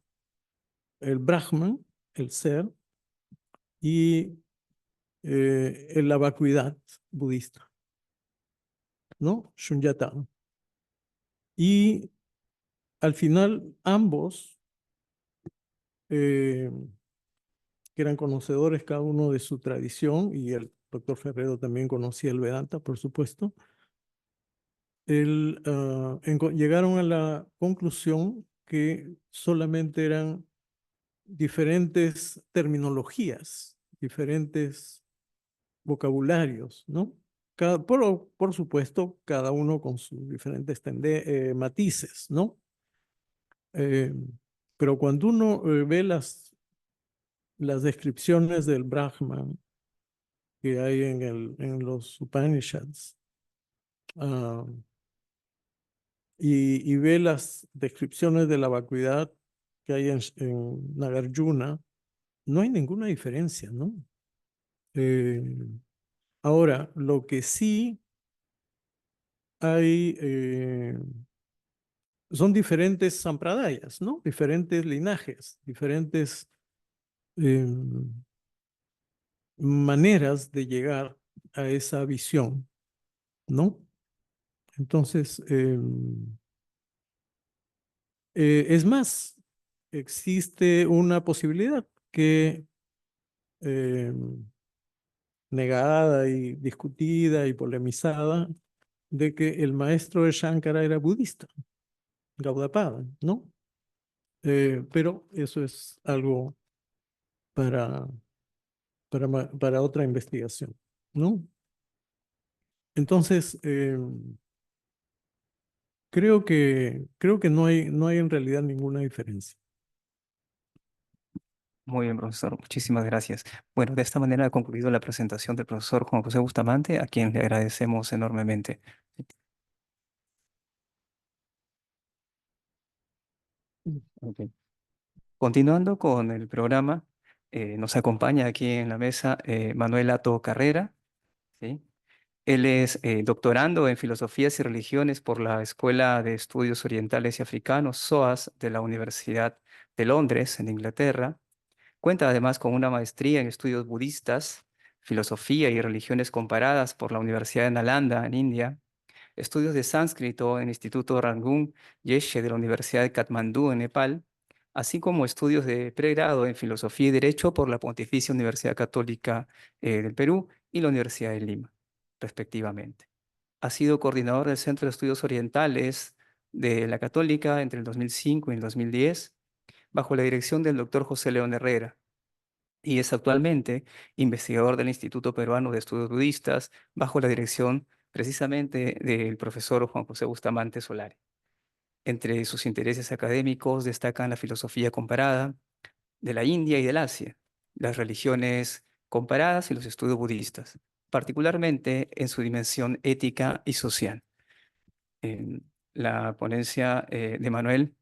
el Brahman, el ser, y la vacuidad budista, ¿no? Shunyata. Y al final ambos, que eran conocedores cada uno de su tradición, y el doctor Ferrero también conocía el Vedanta, por supuesto, llegaron a la conclusión que solamente eran diferentes terminologías, diferentes vocabularios, ¿no? Por supuesto, cada uno con sus diferentes matices, ¿no? Eh, pero cuando uno ve las descripciones del Brahman que hay en los Upanishads, ah, y ve las descripciones de la vacuidad que hay en Nagarjuna, no hay ninguna diferencia, ¿no? Eh, Ahora, lo que sí hay son diferentes sampradayas, ¿no? Diferentes linajes, diferentes maneras de llegar a esa visión, ¿no? Entonces, es más, existe una posibilidad que negada y discutida y polemizada de que el maestro de Shankara era budista, Gaudapada, ¿no? Pero eso es algo para, para otra investigación, ¿no? Entonces, creo que no hay en realidad ninguna diferencia. Muy bien, profesor. Muchísimas gracias. Bueno, de esta manera ha concluido la presentación del profesor Juan José Bustamante, a quien le agradecemos enormemente. Ok. Continuando con el programa, nos acompaña aquí en la mesa Manuel Ato Carrera, ¿sí? Él es doctorando en Filosofías y Religiones por la Escuela de Estudios Orientales y Africanos, SOAS, de la Universidad de Londres, en Inglaterra. Cuenta además con una maestría en estudios budistas, filosofía y religiones comparadas por la Universidad de Nalanda, en India, estudios de sánscrito en el Instituto Rangun Yeshe de la Universidad de Katmandú, en Nepal, así como estudios de pregrado en filosofía y derecho por la Pontificia Universidad Católica del Perú y la Universidad de Lima, respectivamente. Ha sido coordinador del Centro de Estudios Orientales de la Católica entre el 2005 y el 2010, bajo la dirección del doctor José León Herrera, y es actualmente investigador del Instituto Peruano de Estudios Budistas, bajo la dirección precisamente del profesor Juan José Bustamante Solari. Entre sus intereses académicos destacan la filosofía comparada de la India y del Asia, las religiones comparadas y los estudios budistas, particularmente en su dimensión ética y social. La ponencia de Manuel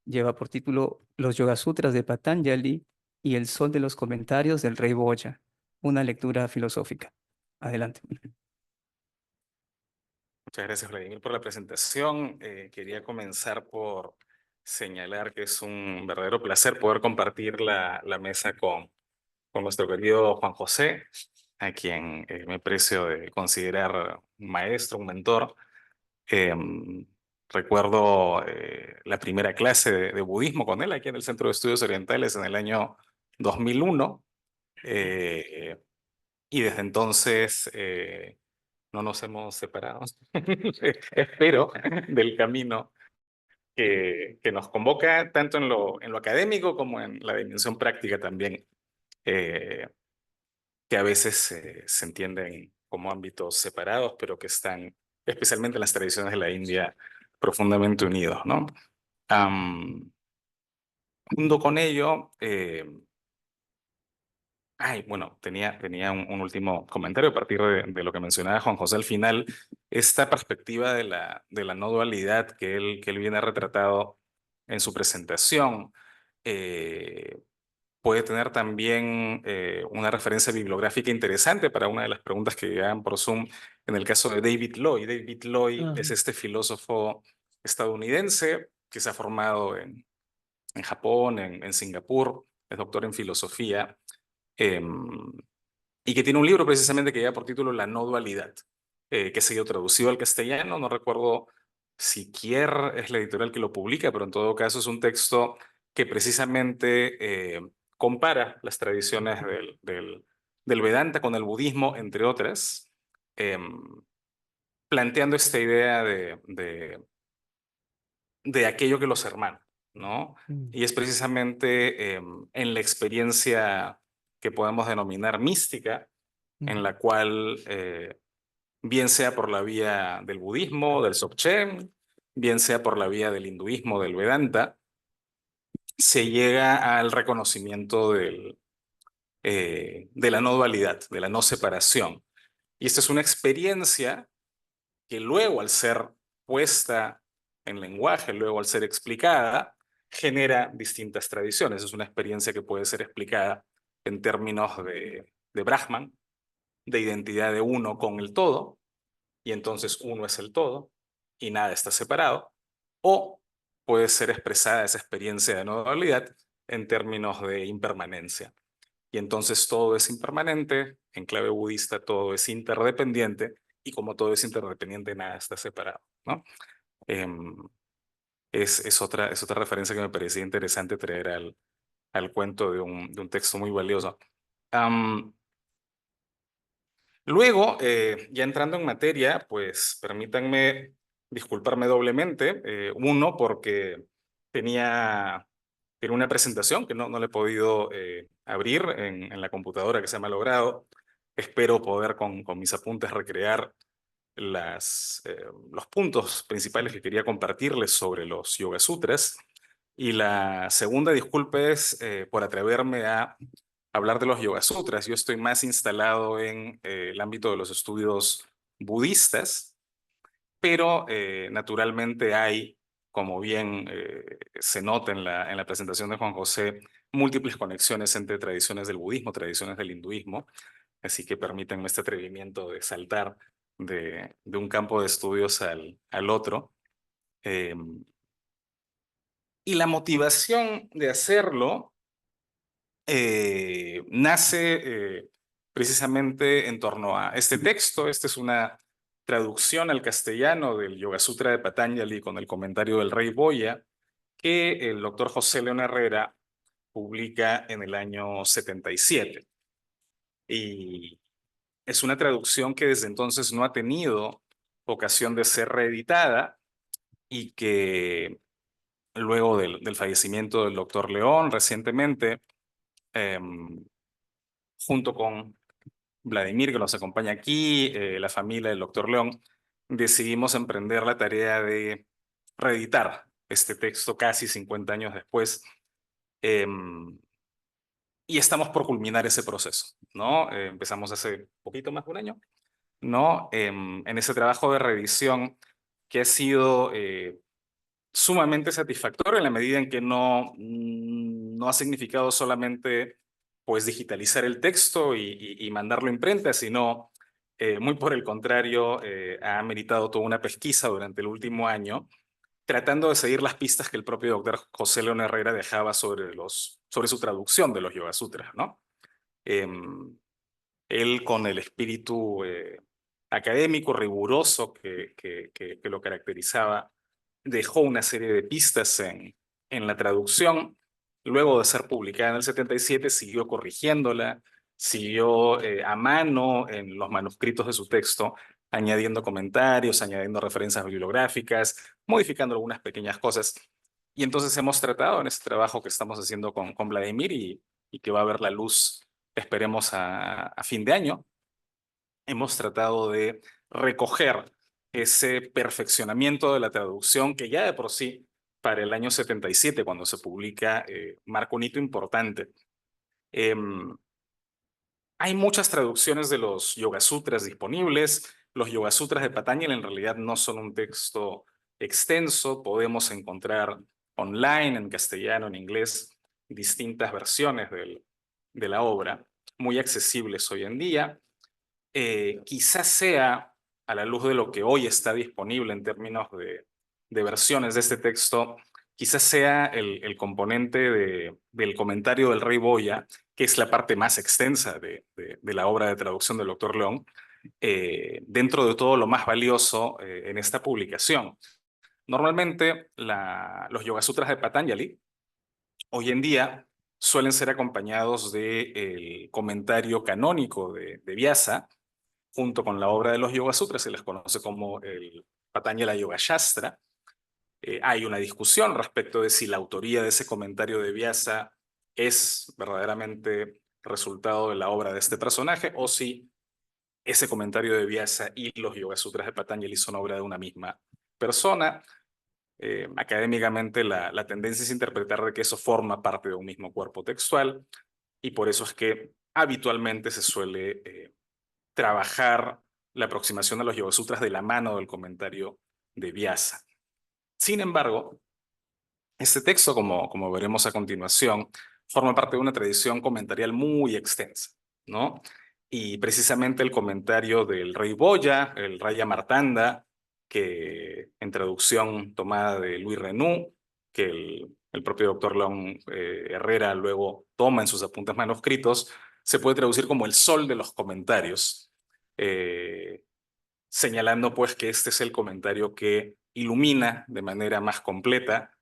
lleva por título Los Yoga Sutras de Patanjali y el Sol de los Comentarios del Rey Boya, una lectura filosófica. Adelante. Muchas gracias, Vladimir, por la presentación. Quería comenzar por señalar que es un verdadero placer poder compartir la mesa con nuestro querido Juan José, a quien me aprecio de considerar un maestro, un mentor. Recuerdo la primera clase de budismo con él aquí en el Centro de Estudios Orientales en el año 2001. Y desde entonces no nos hemos separado. Espero del camino que nos convoca tanto en lo académico como en la dimensión práctica también, que a veces se entienden como ámbitos separados, pero que están, especialmente en las tradiciones de la India, profundamente unidos, ¿no? Junto con ello, bueno, tenía un último comentario a partir de lo que mencionaba Juan José al final, esta perspectiva de la no dualidad que él viene retratado en su presentación, puede tener también una referencia bibliográfica interesante para una de las preguntas que llegaban por Zoom en el caso de David Lloyd. David Lloyd es este filósofo estadounidense que se ha formado en Japón, en Singapur, es doctor en filosofía, y que tiene un libro precisamente que lleva por título La no dualidad, que ha sido traducido al castellano. No recuerdo si Kier es la editorial que lo publica, pero en todo caso es un texto que precisamente compara las tradiciones del Vedanta con el budismo, entre otras, planteando esta idea de aquello que los hermana, ¿no? Y es precisamente en la experiencia que podemos denominar mística, en la cual, bien sea por la vía del budismo, del Dzogchen, bien sea por la vía del hinduismo, del Vedanta, se llega al reconocimiento de la no dualidad, de la no separación. Y esta es una experiencia que luego, al ser puesta en lenguaje, luego al ser explicada, genera distintas tradiciones. Es una experiencia que puede ser explicada en términos de Brahman, de identidad de uno con el todo, y entonces uno es el todo y nada está separado, o puede ser expresada esa experiencia de no dualidad en términos de impermanencia. Y entonces todo es impermanente, en clave budista todo es interdependiente, y como todo es interdependiente, nada está separado, ¿no? Es otra referencia que me parecía interesante traer al cuento de un texto muy valioso. Luego, ya entrando en materia, pues permítanme disculparme doblemente. Uno, porque tenía una presentación que no le he podido abrir en la computadora, que se me ha malogrado. Espero poder con mis apuntes recrear los puntos principales que quería compartirles sobre los Yoga Sutras. Y la segunda disculpa es por atreverme a hablar de los Yoga Sutras. Yo estoy más instalado en el ámbito de los estudios budistas, pero naturalmente hay, como bien se nota en la presentación de Juan José, múltiples conexiones entre tradiciones del budismo, tradiciones del hinduismo. Así que permítanme este atrevimiento de saltar de un campo de estudios al otro. Y la motivación de hacerlo nace precisamente en torno a este texto. Esta es una traducción al castellano del Yoga Sutra de Patanjali con el comentario del Rey Boya, que el doctor José León Herrera publica en el año 77. Y es una traducción que desde entonces no ha tenido ocasión de ser reeditada, y que luego del fallecimiento del doctor León recientemente, junto con Vladimir, que nos acompaña aquí, la familia del doctor León, decidimos emprender la tarea de reeditar este texto casi 50 años después. Y estamos por culminar ese proceso, ¿no? Empezamos hace poquito más de un año, ¿no? En ese trabajo de reedición que ha sido sumamente satisfactorio en la medida en que no ha significado solamente pues digitalizar el texto y mandarlo a imprenta, sino muy por el contrario, ha meritado toda una pesquisa durante el último año, tratando de seguir las pistas que el propio doctor José León Herrera dejaba sobre su traducción de los Yoga Sutras, ¿no? Él, con el espíritu académico riguroso que lo caracterizaba, dejó una serie de pistas en la traducción. Luego de ser publicada en el 77, siguió corrigiéndola, siguió a mano en los manuscritos de su texto, añadiendo comentarios, añadiendo referencias bibliográficas, modificando algunas pequeñas cosas. Y entonces hemos tratado en este trabajo que estamos haciendo con Vladimir, y que va a ver la luz, esperemos, a fin de año. Hemos tratado de recoger ese perfeccionamiento de la traducción que ya de por sí, para el año 77, cuando se publica, marca un hito importante. Hay muchas traducciones de los Yoga Sutras disponibles. Los Yoga Sutras de Patanjali en realidad no son un texto extenso. Podemos encontrar online, en castellano, en inglés, distintas versiones de la obra, muy accesibles hoy en día. Quizás sea, a la luz de lo que hoy está disponible en términos de versiones de este texto, quizás sea el componente del comentario del Rey Boya, que es la parte más extensa de la obra de traducción del Dr. León, dentro de todo lo más valioso en esta publicación. Normalmente los Yoga Sutras de Patanjali hoy en día suelen ser acompañados del comentario canónico de Vyasa, junto con la obra de los Yoga Sutras. Se les conoce como el Patanjala Yoga Shastra. Hay una discusión respecto de si la autoría de ese comentario de Vyasa es verdaderamente resultado de la obra de este personaje o si ese comentario de Vyasa y los Yoga Sutras de Patanjali son obra de una misma persona. Académicamente la tendencia es interpretar de que eso forma parte de un mismo cuerpo textual y por eso es que habitualmente se suele trabajar la aproximación a los Yoga Sutras de la mano del comentario de Vyasa. Sin embargo, este texto, como veremos a continuación, forma parte de una tradición comentarial muy extensa, ¿no? Y precisamente el comentario del Rey Boya, el Raya Martanda, que en traducción tomada de Louis Renou, que el propio doctor León Herrera luego toma en sus apuntes manuscritos, se puede traducir como el sol de los comentarios, señalando pues que este es el comentario que ilumina de manera más completa,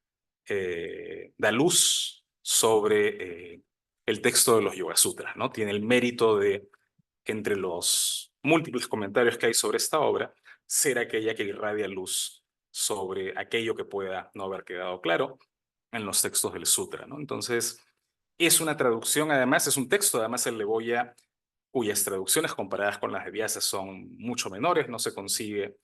da luz sobre el texto de los Yoga Sutras, ¿no? Tiene el mérito de, entre los múltiples comentarios que hay sobre esta obra, ser aquella que irradia luz sobre aquello que pueda no haber quedado claro en los textos del Sutra, ¿no? Entonces, es una traducción, además, es un texto, además el Levoya, cuyas traducciones comparadas con las de Vyasa son mucho menores. No se consigue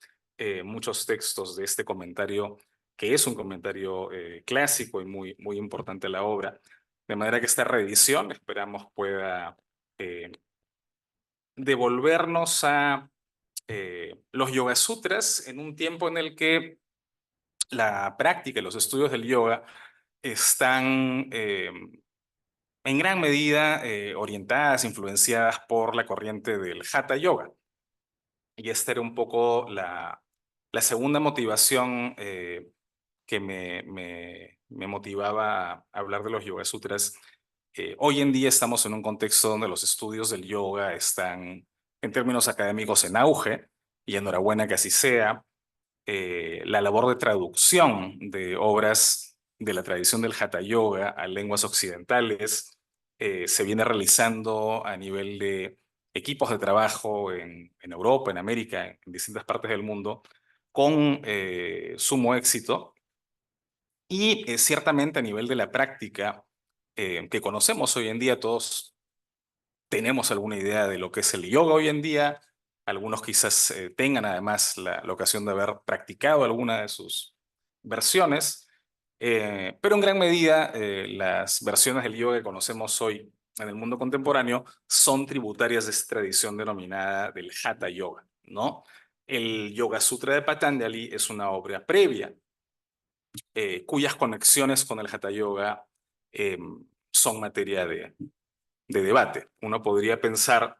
muchos textos de este comentario, que es un comentario clásico y muy importante a la obra. De manera que esta reedición esperamos pueda devolvernos a los Yoga Sutras en un tiempo en el que la práctica y los estudios del yoga están en gran medida orientadas, influenciadas por la corriente del Hatha Yoga. Y esta era un poco la segunda motivación que me motivaba a hablar de los Yoga Sutras. Hoy en día estamos en un contexto donde los estudios del yoga están, en términos académicos, en auge, y enhorabuena que así sea. La labor de traducción de obras de la tradición del Hatha Yoga a lenguas occidentales se viene realizando a nivel de equipos de trabajo en Europa, en América, en distintas partes del mundo, con sumo éxito. Y ciertamente a nivel de la práctica que conocemos hoy en día, todos tenemos alguna idea de lo que es el yoga hoy en día. Algunos quizás tengan además la ocasión de haber practicado alguna de sus versiones, pero en gran medida las versiones del yoga que conocemos hoy en el mundo contemporáneo son tributarias de esta tradición denominada del Hatha Yoga, ¿no? El Yoga Sutra de Patanjali es una obra previa cuyas conexiones con el Hatha Yoga son materia de debate. Uno podría pensar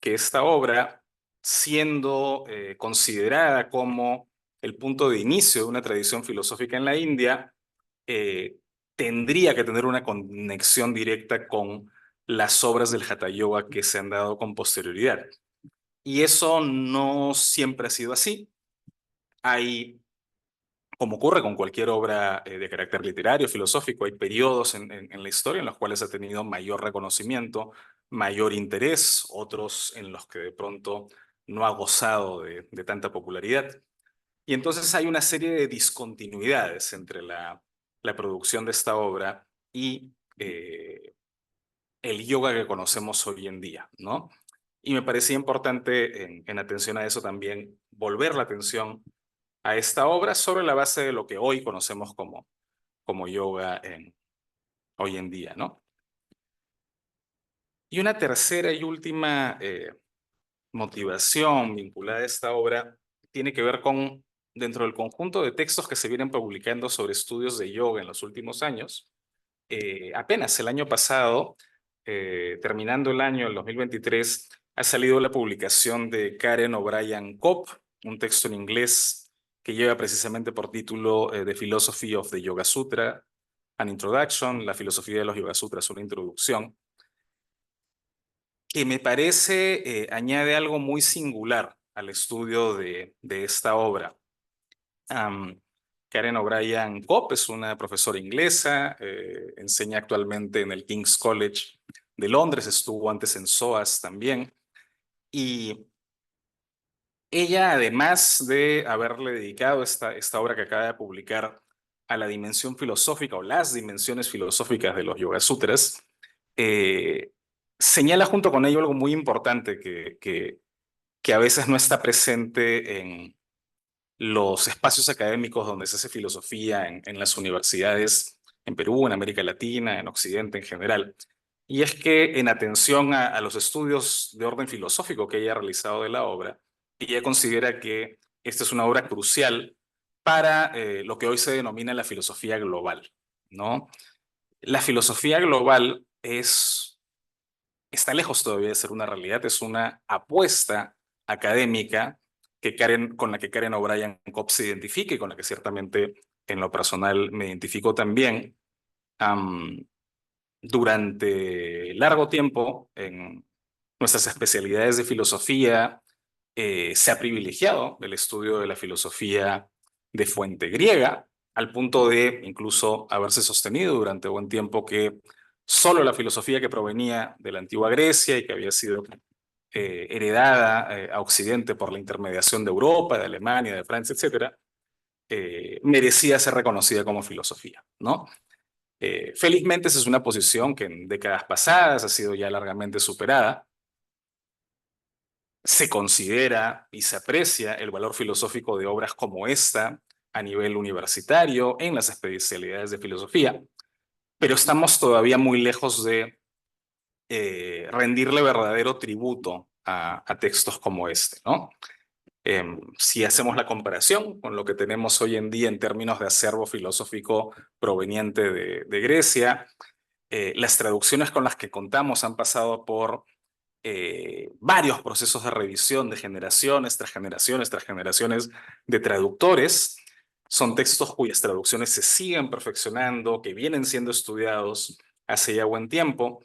que esta obra, siendo considerada como el punto de inicio de una tradición filosófica en la India, tendría que tener una conexión directa con las obras del Hatha Yoga que se han dado con posterioridad. Y eso no siempre ha sido así. Hay, como ocurre con cualquier obra de carácter literario, filosófico, hay periodos en la historia en los cuales ha tenido mayor reconocimiento, mayor interés, otros en los que de pronto no ha gozado de tanta popularidad. Y entonces hay una serie de discontinuidades entre la producción de esta obra y el yoga que conocemos hoy en día, ¿no? Y me parecía importante, en atención a eso también, volver la atención a esta obra sobre la base de lo que hoy conocemos como yoga hoy en día, ¿no? Y una tercera y última motivación vinculada a esta obra tiene que ver con, dentro del conjunto de textos que se vienen publicando sobre estudios de yoga en los últimos años, apenas el año pasado, terminando el año, el 2023, ha salido la publicación de Karen O'Brien Cobb, un texto en inglés que lleva precisamente por título The Philosophy of the Yoga Sutra, An Introduction, la filosofía de los Yoga Sutras, una introducción, que me parece añade algo muy singular al estudio de esta obra. Karen O'Brien Cobb es una profesora inglesa, enseña actualmente en el King's College de Londres, estuvo antes en SOAS también, y ella, además de haberle dedicado esta obra que acaba de publicar a la dimensión filosófica o las dimensiones filosóficas de los Yoga Sutras, señala junto con ello algo muy importante que a veces no está presente en los espacios académicos donde se hace filosofía en las universidades en Perú, en América Latina, en Occidente en general. Y es que en atención a los estudios de orden filosófico que ella ha realizado de la obra, ella considera que esta es una obra crucial para lo que hoy se denomina la filosofía global, ¿no? La filosofía global está lejos todavía de ser una realidad, es una apuesta académica con la que Karen O'Brien Cobb se identifica y con la que ciertamente en lo personal me identifico también. Durante largo tiempo en nuestras especialidades de filosofía se ha privilegiado el estudio de la filosofía de fuente griega, al punto de incluso haberse sostenido durante buen tiempo que solo la filosofía que provenía de la antigua Grecia y que había sido heredada a Occidente por la intermediación de Europa, de Alemania, de Francia, etcétera, merecía ser reconocida como filosofía, ¿no? Felizmente esa es una posición que en décadas pasadas ha sido ya largamente superada. Se considera y se aprecia el valor filosófico de obras como esta a nivel universitario en las especialidades de filosofía, pero estamos todavía muy lejos de rendirle verdadero tributo a textos como este, ¿no? Si hacemos la comparación con lo que tenemos hoy en día en términos de acervo filosófico proveniente de Grecia, las traducciones con las que contamos han pasado por varios procesos de revisión de generaciones tras generaciones tras generaciones de traductores. Son textos cuyas traducciones se siguen perfeccionando, que vienen siendo estudiados hace ya buen tiempo.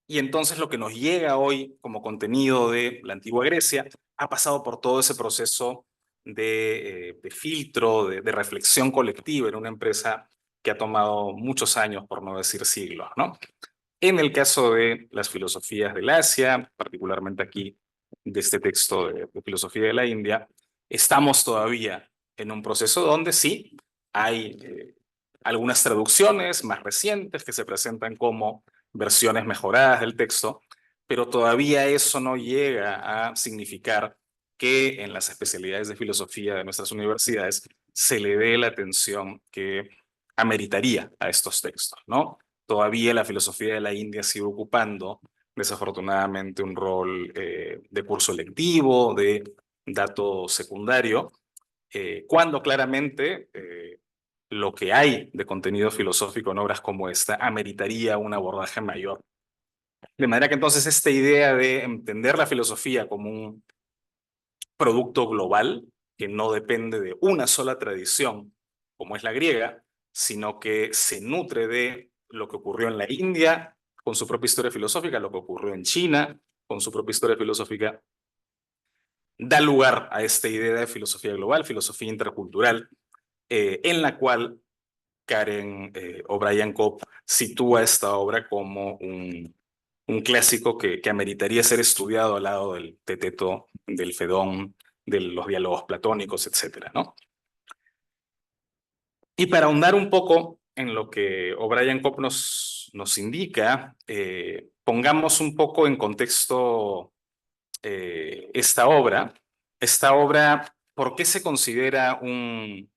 Y entonces lo que nos llega hoy como contenido de la antigua Grecia ha pasado por todo ese proceso de filtro, de reflexión colectiva en una empresa que ha tomado muchos años, por no decir siglos, ¿no? En el caso de las filosofías del Asia, particularmente aquí de este texto de filosofía de la India, estamos todavía en un proceso donde sí hay algunas traducciones más recientes que se presentan como versiones mejoradas del texto, pero todavía eso no llega a significar que en las especialidades de filosofía de nuestras universidades se le dé la atención que ameritaría a estos textos, ¿no? Todavía la filosofía de la India sigue ocupando, desafortunadamente, un rol de curso lectivo, de dato secundario, cuando claramente lo que hay de contenido filosófico en obras como esta ameritaría un abordaje mayor. De manera que entonces esta idea de entender la filosofía como un producto global, que no depende de una sola tradición, como es la griega, sino que se nutre de lo que ocurrió en la India con su propia historia filosófica, lo que ocurrió en China con su propia historia filosófica, da lugar a esta idea de filosofía global, filosofía intercultural, en la cual Karen O'Brien Cobb sitúa esta obra como un clásico que ameritaría ser estudiado al lado del Teteto, del Fedón, de los diálogos platónicos, etcétera, ¿no? Y para ahondar un poco en lo que O'Brien Cobb nos indica, pongamos un poco en contexto esta obra. Esta obra, ¿por qué se considera un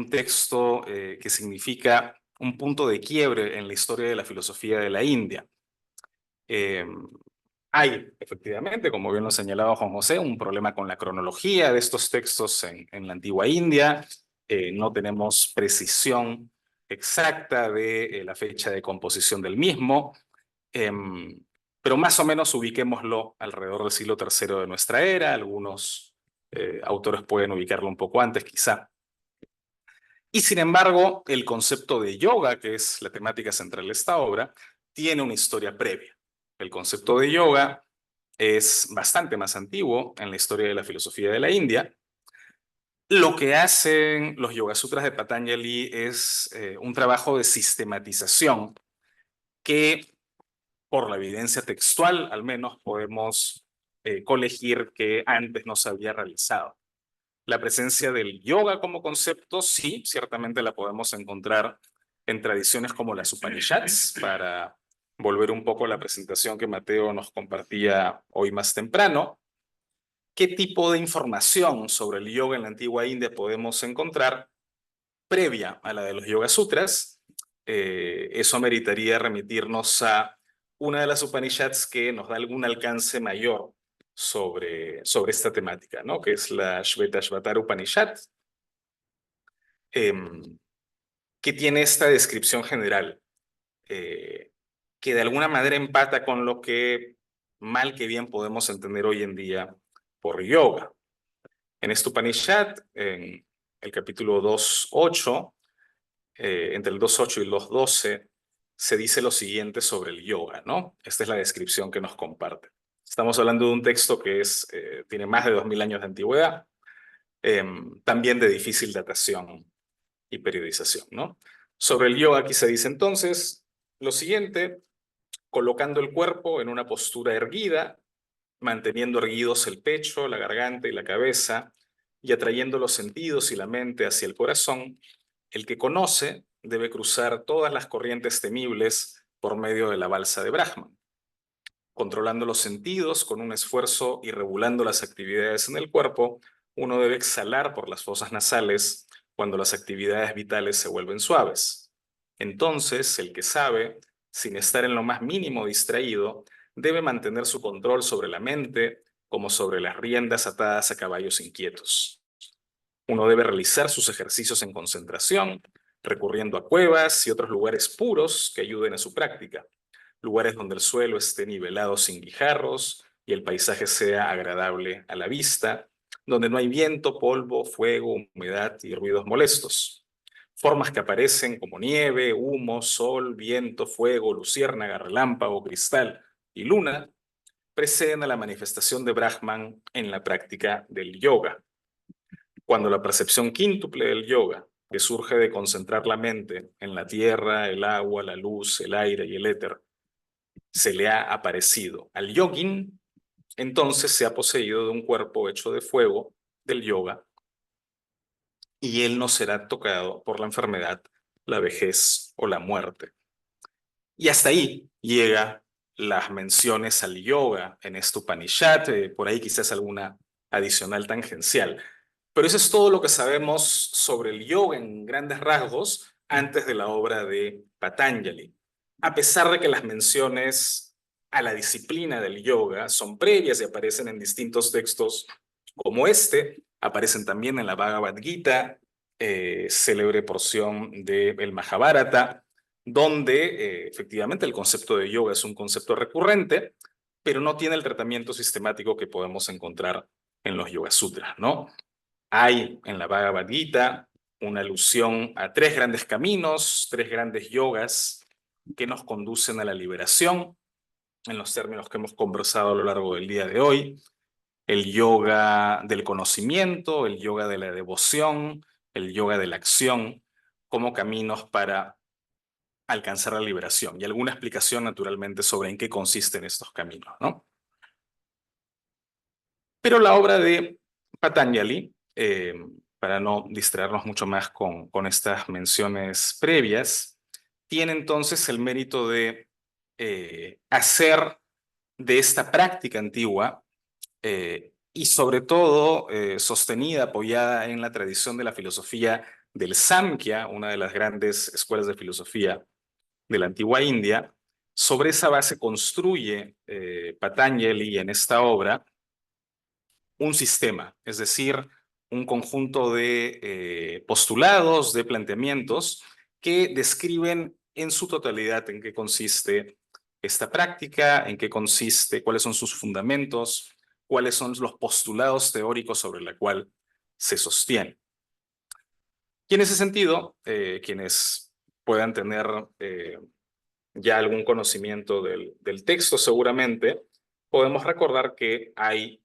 texto que significa un punto de quiebre en la historia de la filosofía de la India? Hay, efectivamente, como bien lo señalaba Juan José, un problema con la cronología de estos textos en la antigua India. No tenemos precisión exacta de la fecha de composición del mismo, pero más o menos ubiquémoslo alrededor del siglo III de nuestra era. Algunos autores pueden ubicarlo un poco antes, quizá. Y sin embargo, el concepto de yoga, que es la temática central de esta obra, tiene una historia previa. El concepto de yoga es bastante más antiguo en la historia de la filosofía de la India. Lo que hacen los Yoga Sutras de Patanjali es un trabajo de sistematización que, por la evidencia textual, al menos podemos colegir que antes no se había realizado. La presencia del yoga como concepto, sí, ciertamente la podemos encontrar en tradiciones como las Upanishads, para volver un poco a la presentación que Mateo nos compartía hoy más temprano. ¿Qué tipo de información sobre el yoga en la antigua India podemos encontrar previa a la de los Yoga Sutras? Eso meritaría remitirnos a una de las Upanishads que nos da algún alcance mayor sobre esta temática, ¿no? Que es la Shvetashvatara Upanishad, que tiene esta descripción general, que de alguna manera empata con lo que mal que bien podemos entender hoy en día por yoga. En este Upanishad, en el capítulo 2.8, entre el 2.8 y el 2.12, se dice lo siguiente sobre el yoga, ¿no? Esta es la descripción que nos comparte. Estamos hablando de un texto que tiene más de 2000 años de antigüedad, también de difícil datación y periodización, ¿no? Sobre el yoga aquí se dice entonces lo siguiente: colocando el cuerpo en una postura erguida, manteniendo erguidos el pecho, la garganta y la cabeza, y atrayendo los sentidos y la mente hacia el corazón, el que conoce debe cruzar todas las corrientes temibles por medio de la balsa de Brahman. Controlando los sentidos con un esfuerzo y regulando las actividades en el cuerpo, uno debe exhalar por las fosas nasales cuando las actividades vitales se vuelven suaves. Entonces, el que sabe, sin estar en lo más mínimo distraído, debe mantener su control sobre la mente como sobre las riendas atadas a caballos inquietos. Uno debe realizar sus ejercicios en concentración, recurriendo a cuevas y otros lugares puros que ayuden a su práctica. Lugares donde el suelo esté nivelado sin guijarros y el paisaje sea agradable a la vista, donde no hay viento, polvo, fuego, humedad y ruidos molestos. Formas que aparecen como nieve, humo, sol, viento, fuego, luciérnaga, relámpago, cristal y luna preceden a la manifestación de Brahman en la práctica del yoga. Cuando la percepción quíntuple del yoga, que surge de concentrar la mente en la tierra, el agua, la luz, el aire y el éter, se le ha aparecido al yogin, entonces se ha poseído de un cuerpo hecho de fuego del yoga, y él no será tocado por la enfermedad, la vejez o la muerte. Y hasta ahí llega las menciones al yoga en este Upanishad, por ahí quizás alguna adicional tangencial. Pero eso es todo lo que sabemos sobre el yoga en grandes rasgos antes de la obra de Patanjali. A pesar de que las menciones a la disciplina del yoga son previas y aparecen en distintos textos como este, aparecen también en la Bhagavad Gita, célebre porción del Mahabharata, donde efectivamente el concepto de yoga es un concepto recurrente, pero no tiene el tratamiento sistemático que podemos encontrar en los Yoga Sutras, ¿no? Hay en la Bhagavad Gita una alusión a 3 grandes caminos, 3 grandes yogas que nos conducen a la liberación, en los términos que hemos conversado a lo largo del día de hoy: el yoga del conocimiento, el yoga de la devoción, el yoga de la acción, como caminos para alcanzar la liberación, y alguna explicación naturalmente sobre en qué consisten estos caminos, ¿no? Pero la obra de Patanjali, para no distraernos mucho más con estas menciones previas, tiene entonces el mérito de hacer de esta práctica antigua y sobre todo sostenida, apoyada en la tradición de la filosofía del Samkhya, una de las grandes escuelas de filosofía de la antigua India. Sobre esa base construye Patanjali en esta obra un sistema, es decir, un conjunto de postulados, de planteamientos que describen en su totalidad en qué consiste esta práctica, en qué consiste, cuáles son sus fundamentos, cuáles son los postulados teóricos sobre la cual se sostiene. Y en ese sentido, quienes puedan tener ya algún conocimiento del texto seguramente, podemos recordar que hay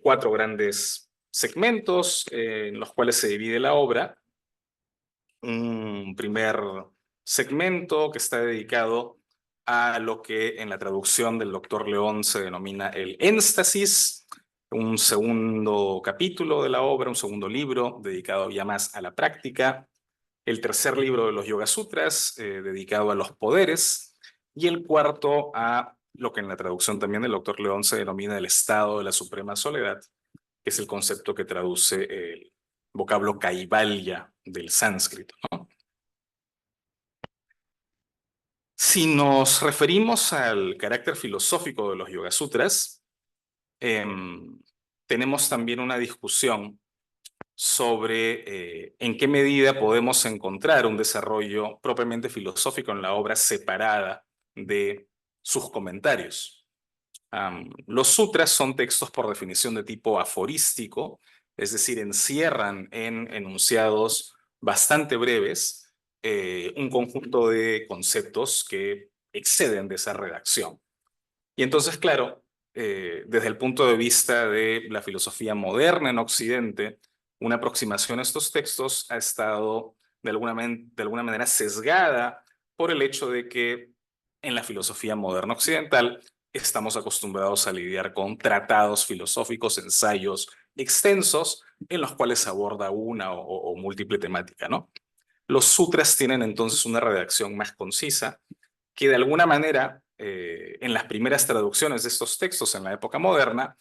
4 grandes segmentos en los cuales se divide la obra. Un primer segmento que está dedicado a lo que en la traducción del doctor León se denomina el énstasis, un segundo capítulo de la obra, un segundo libro dedicado ya más a la práctica, el tercer libro de los Yoga Sutras dedicado a los poderes, y el cuarto a lo que en la traducción también del doctor León se denomina el estado de la suprema soledad, que es el concepto que traduce el vocablo Kaivalya del sánscrito, ¿no? Si nos referimos al carácter filosófico de los Yoga Sutras, tenemos también una discusión sobre en qué medida podemos encontrar un desarrollo propiamente filosófico en la obra separada de sus comentarios. Los sutras son textos por definición de tipo aforístico, es decir, encierran en enunciados bastante breves un conjunto de conceptos que exceden de esa redacción. Y entonces, claro, desde el punto de vista de la filosofía moderna en Occidente, una aproximación a estos textos ha estado de alguna manera sesgada por el hecho de que en la filosofía moderna occidental estamos acostumbrados a lidiar con tratados filosóficos, ensayos extensos en los cuales se aborda una o múltiple temática, ¿no? Los sutras tienen entonces una redacción más concisa que de alguna manera en las primeras traducciones de estos textos en la época moderna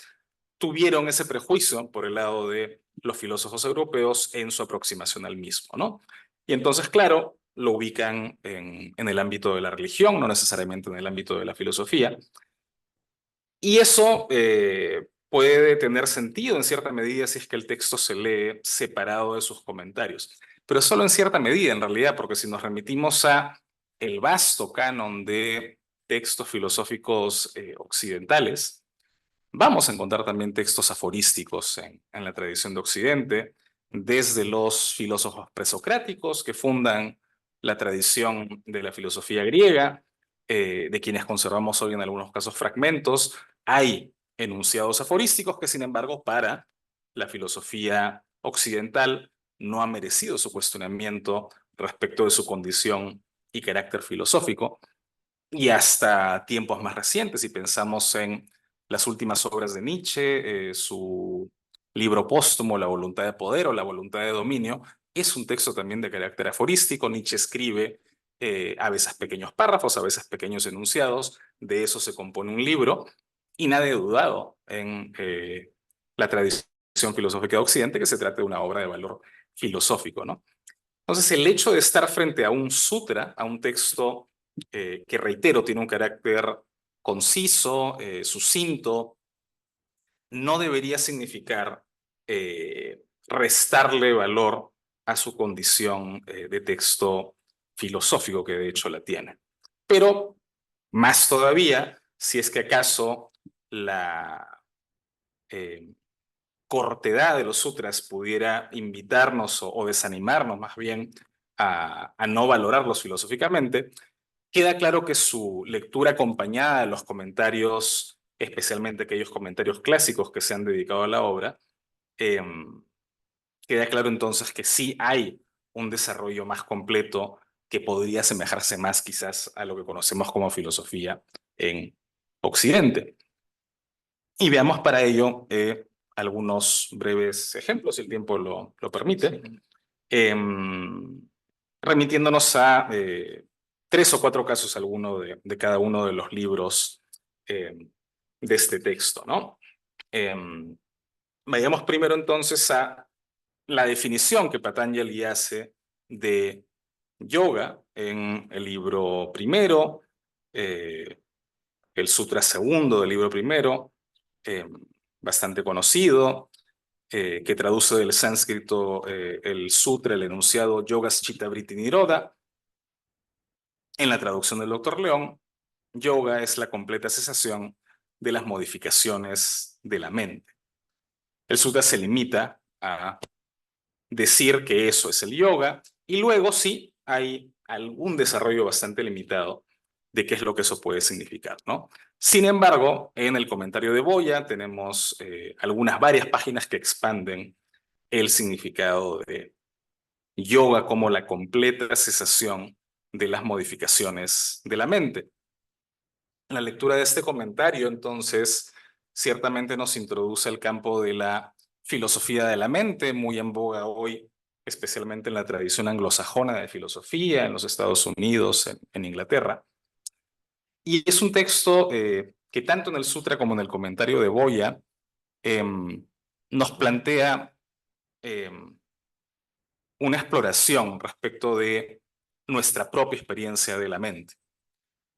tuvieron ese prejuicio por el lado de los filósofos europeos en su aproximación al mismo, ¿no? Y entonces, claro, lo ubican en el ámbito de la religión, no necesariamente en el ámbito de la filosofía. Y eso puede tener sentido en cierta medida si es que el texto se lee separado de sus comentarios, pero solo en cierta medida en realidad, porque si nos remitimos a el vasto canon de textos filosóficos occidentales, vamos a encontrar también textos aforísticos en la tradición de Occidente, desde los filósofos presocráticos que fundan la tradición de la filosofía griega, de quienes conservamos hoy en algunos casos fragmentos. Hay enunciados aforísticos que, sin embargo, para la filosofía occidental no ha merecido su cuestionamiento respecto de su condición y carácter filosófico. Y hasta tiempos más recientes, si pensamos en las últimas obras de Nietzsche, su libro póstumo, La voluntad de poder o La voluntad de dominio, es un texto también de carácter aforístico. Nietzsche escribe a veces pequeños párrafos, a veces pequeños enunciados, de eso se compone un libro, y nadie ha dudado en la tradición filosófica de Occidente que se trata de una obra de valor filosófico, ¿no? Entonces, el hecho de estar frente a un sutra, a un texto que, reitero, tiene un carácter conciso, sucinto, no debería significar restarle valor a su condición de texto filosófico, que de hecho la tiene. Pero más todavía, si es que acaso la cortedad de los sutras pudiera invitarnos o desanimarnos más bien a no valorarlos filosóficamente, queda claro que su lectura acompañada de los comentarios, especialmente aquellos comentarios clásicos que se han dedicado a la obra, queda claro entonces que sí hay un desarrollo más completo que podría asemejarse más quizás a lo que conocemos como filosofía en Occidente. Y veamos para ello algunos breves ejemplos, si el tiempo lo permite, remitiéndonos a 3 o 4 casos alguno de cada uno de los libros de este texto, ¿no? Vayamos primero entonces a la definición que Patanjali hace de yoga en el libro primero, el sutra segundo del libro primero, bastante conocido, que traduce del sánscrito el sutra, el enunciado Yogas Chitta Vritti Nirodha. En la traducción del Dr. León, yoga es la completa cesación de las modificaciones de la mente. El sutra se limita a decir que eso es el yoga y luego sí hay algún desarrollo bastante limitado de qué es lo que eso puede significar, ¿no? Sin embargo, en el comentario de Boya tenemos varias páginas que expanden el significado de yoga como la completa cesación de las modificaciones de la mente. La lectura de este comentario, entonces, ciertamente nos introduce al campo de la filosofía de la mente, muy en boga hoy, especialmente en la tradición anglosajona de filosofía, en los Estados Unidos, en Inglaterra. Y es un texto que tanto en el sutra como en el comentario de Boya nos plantea una exploración respecto de nuestra propia experiencia de la mente.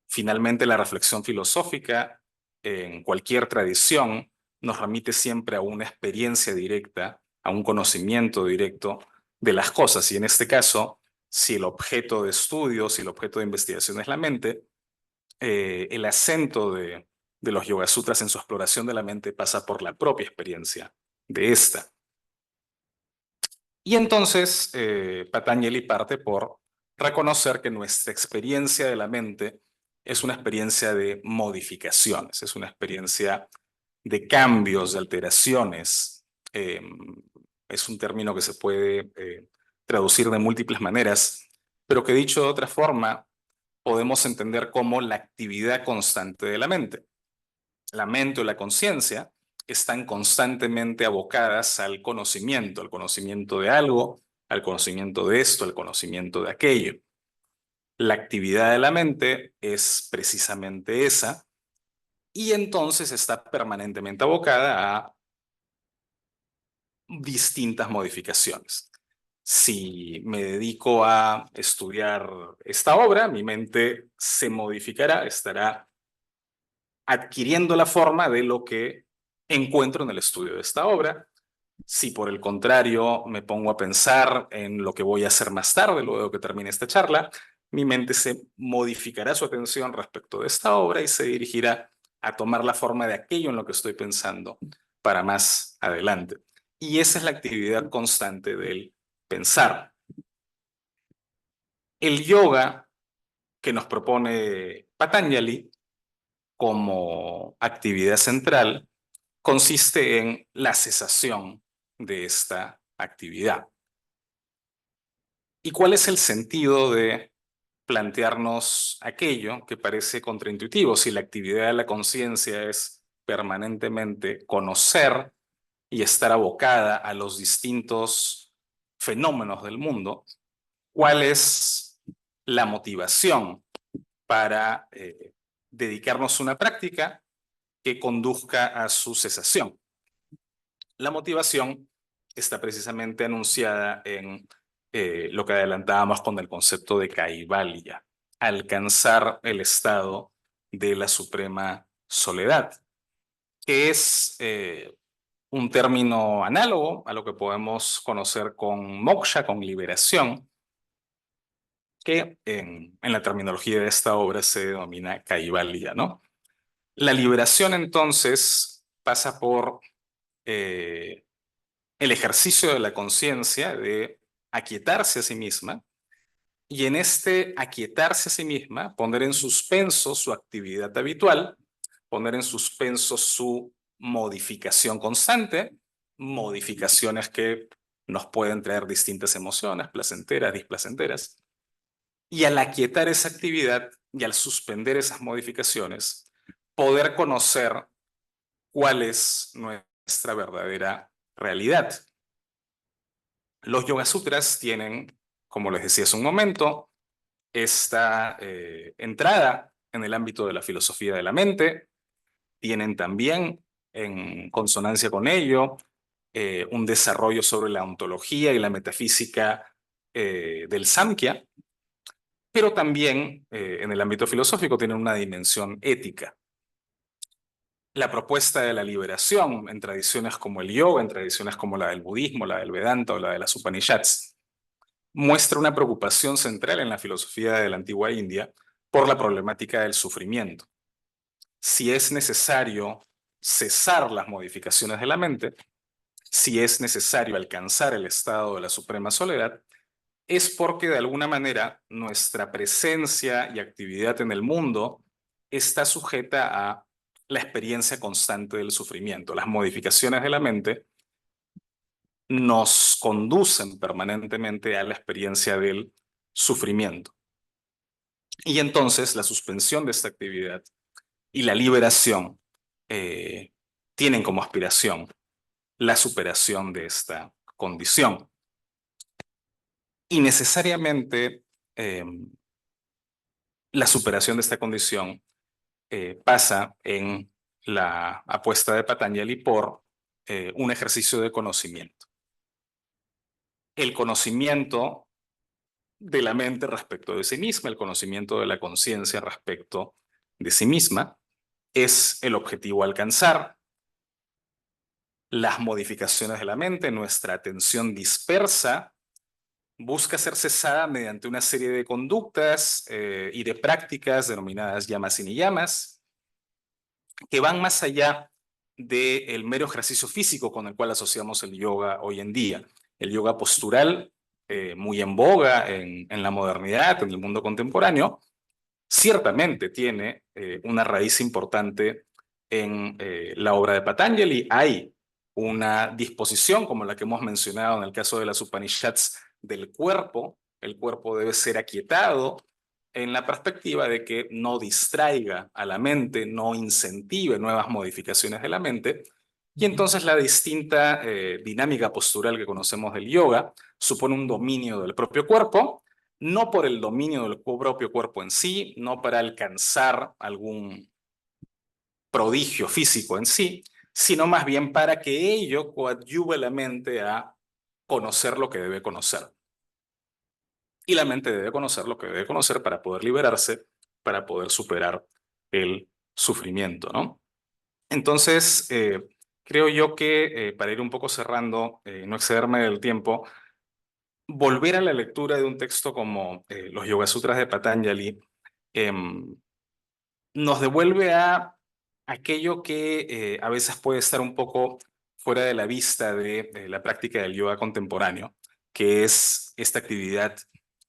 Finalmente, la reflexión filosófica en cualquier tradición nos remite siempre a una experiencia directa, a un conocimiento directo de las cosas. Y en este caso, si el objeto de estudio, si el objeto de investigación es la mente, el acento de los Yoga Sutras en su exploración de la mente pasa por la propia experiencia de esta. Y entonces Patanjali parte por reconocer que nuestra experiencia de la mente es una experiencia de modificaciones, es una experiencia de cambios, de alteraciones. Es un término que se puede traducir de múltiples maneras, pero que dicho de otra forma, podemos entender como la actividad constante de la mente. La mente o la conciencia están constantemente abocadas al conocimiento de algo, al conocimiento de esto, al conocimiento de aquello. La actividad de la mente es precisamente esa, y entonces está permanentemente abocada a distintas modificaciones. Si me dedico a estudiar esta obra, mi mente se modificará, estará adquiriendo la forma de lo que encuentro en el estudio de esta obra. Si por el contrario me pongo a pensar en lo que voy a hacer más tarde, luego que termine esta charla, mi mente se modificará su atención respecto de esta obra y se dirigirá a tomar la forma de aquello en lo que estoy pensando para más adelante. Y esa es la actividad constante del pensar. El yoga que nos propone Patanjali como actividad central consiste en la cesación de esta actividad. ¿Y cuál es el sentido de plantearnos aquello que parece contraintuitivo? Si la actividad de la conciencia es permanentemente conocer y estar abocada a los distintos fenómenos del mundo, ¿cuál es la motivación para dedicarnos a una práctica que conduzca a su cesación? La motivación está precisamente anunciada en lo que adelantábamos con el concepto de Kaivalya, alcanzar el estado de la suprema soledad, que es un término análogo a lo que podemos conocer con moksha, con liberación, que en la terminología de esta obra se denomina Kaivalya, ¿no? La liberación entonces pasa por el ejercicio de la conciencia de aquietarse a sí misma y en este aquietarse a sí misma poner en suspenso su actividad habitual, poner en suspenso su modificación constante, modificaciones que nos pueden traer distintas emociones, placenteras, displacenteras, y al aquietar esa actividad y al suspender esas modificaciones, poder conocer cuál es nuestra verdadera realidad. Los Yoga Sutras tienen, como les decía hace un momento, esta entrada en el ámbito de la filosofía de la mente. Tienen también en consonancia con ello, un desarrollo sobre la ontología y la metafísica del Samkhya, pero también en el ámbito filosófico tiene una dimensión ética. La propuesta de la liberación en tradiciones como el yoga, en tradiciones como la del budismo, la del Vedanta o la de las Upanishads, muestra una preocupación central en la filosofía de la antigua India por la problemática del sufrimiento. Si es necesario cesar las modificaciones de la mente, si es necesario alcanzar el estado de la suprema soledad, es porque de alguna manera nuestra presencia y actividad en el mundo está sujeta a la experiencia constante del sufrimiento. Las modificaciones de la mente nos conducen permanentemente a la experiencia del sufrimiento. Y entonces la suspensión de esta actividad y la liberación tienen como aspiración la superación de esta condición. Y necesariamente la superación de esta condición pasa en la apuesta de Patanjali por un ejercicio de conocimiento. El conocimiento de la mente respecto de sí misma, el conocimiento de la conciencia respecto de sí misma, es el objetivo a alcanzar. Las modificaciones de la mente, nuestra atención dispersa, busca ser cesada mediante una serie de conductas y de prácticas denominadas yamas y niyamas, que van más allá del mero ejercicio físico con el cual asociamos el yoga hoy en día. El yoga postural, muy en boga en la modernidad, en el mundo contemporáneo, ciertamente tiene una raíz importante en la obra de Patanjali. Hay una disposición, como la que hemos mencionado en el caso de las Upanishads, del cuerpo. El cuerpo debe ser aquietado en la perspectiva de que no distraiga a la mente, no incentive nuevas modificaciones de la mente. Y entonces la distinta dinámica postural que conocemos del yoga supone un dominio del propio cuerpo, no por el dominio del propio cuerpo en sí, no para alcanzar algún prodigio físico en sí, sino más bien para que ello coadyuve la mente a conocer lo que debe conocer. Y la mente debe conocer lo que debe conocer para poder liberarse, para poder superar el sufrimiento, ¿no? Entonces, creo yo que para ir un poco cerrando, no excederme del tiempo, volver a la lectura de un texto como los Yoga Sutras de Patanjali nos devuelve a aquello que a veces puede estar un poco fuera de la vista de la práctica del yoga contemporáneo, que es esta actividad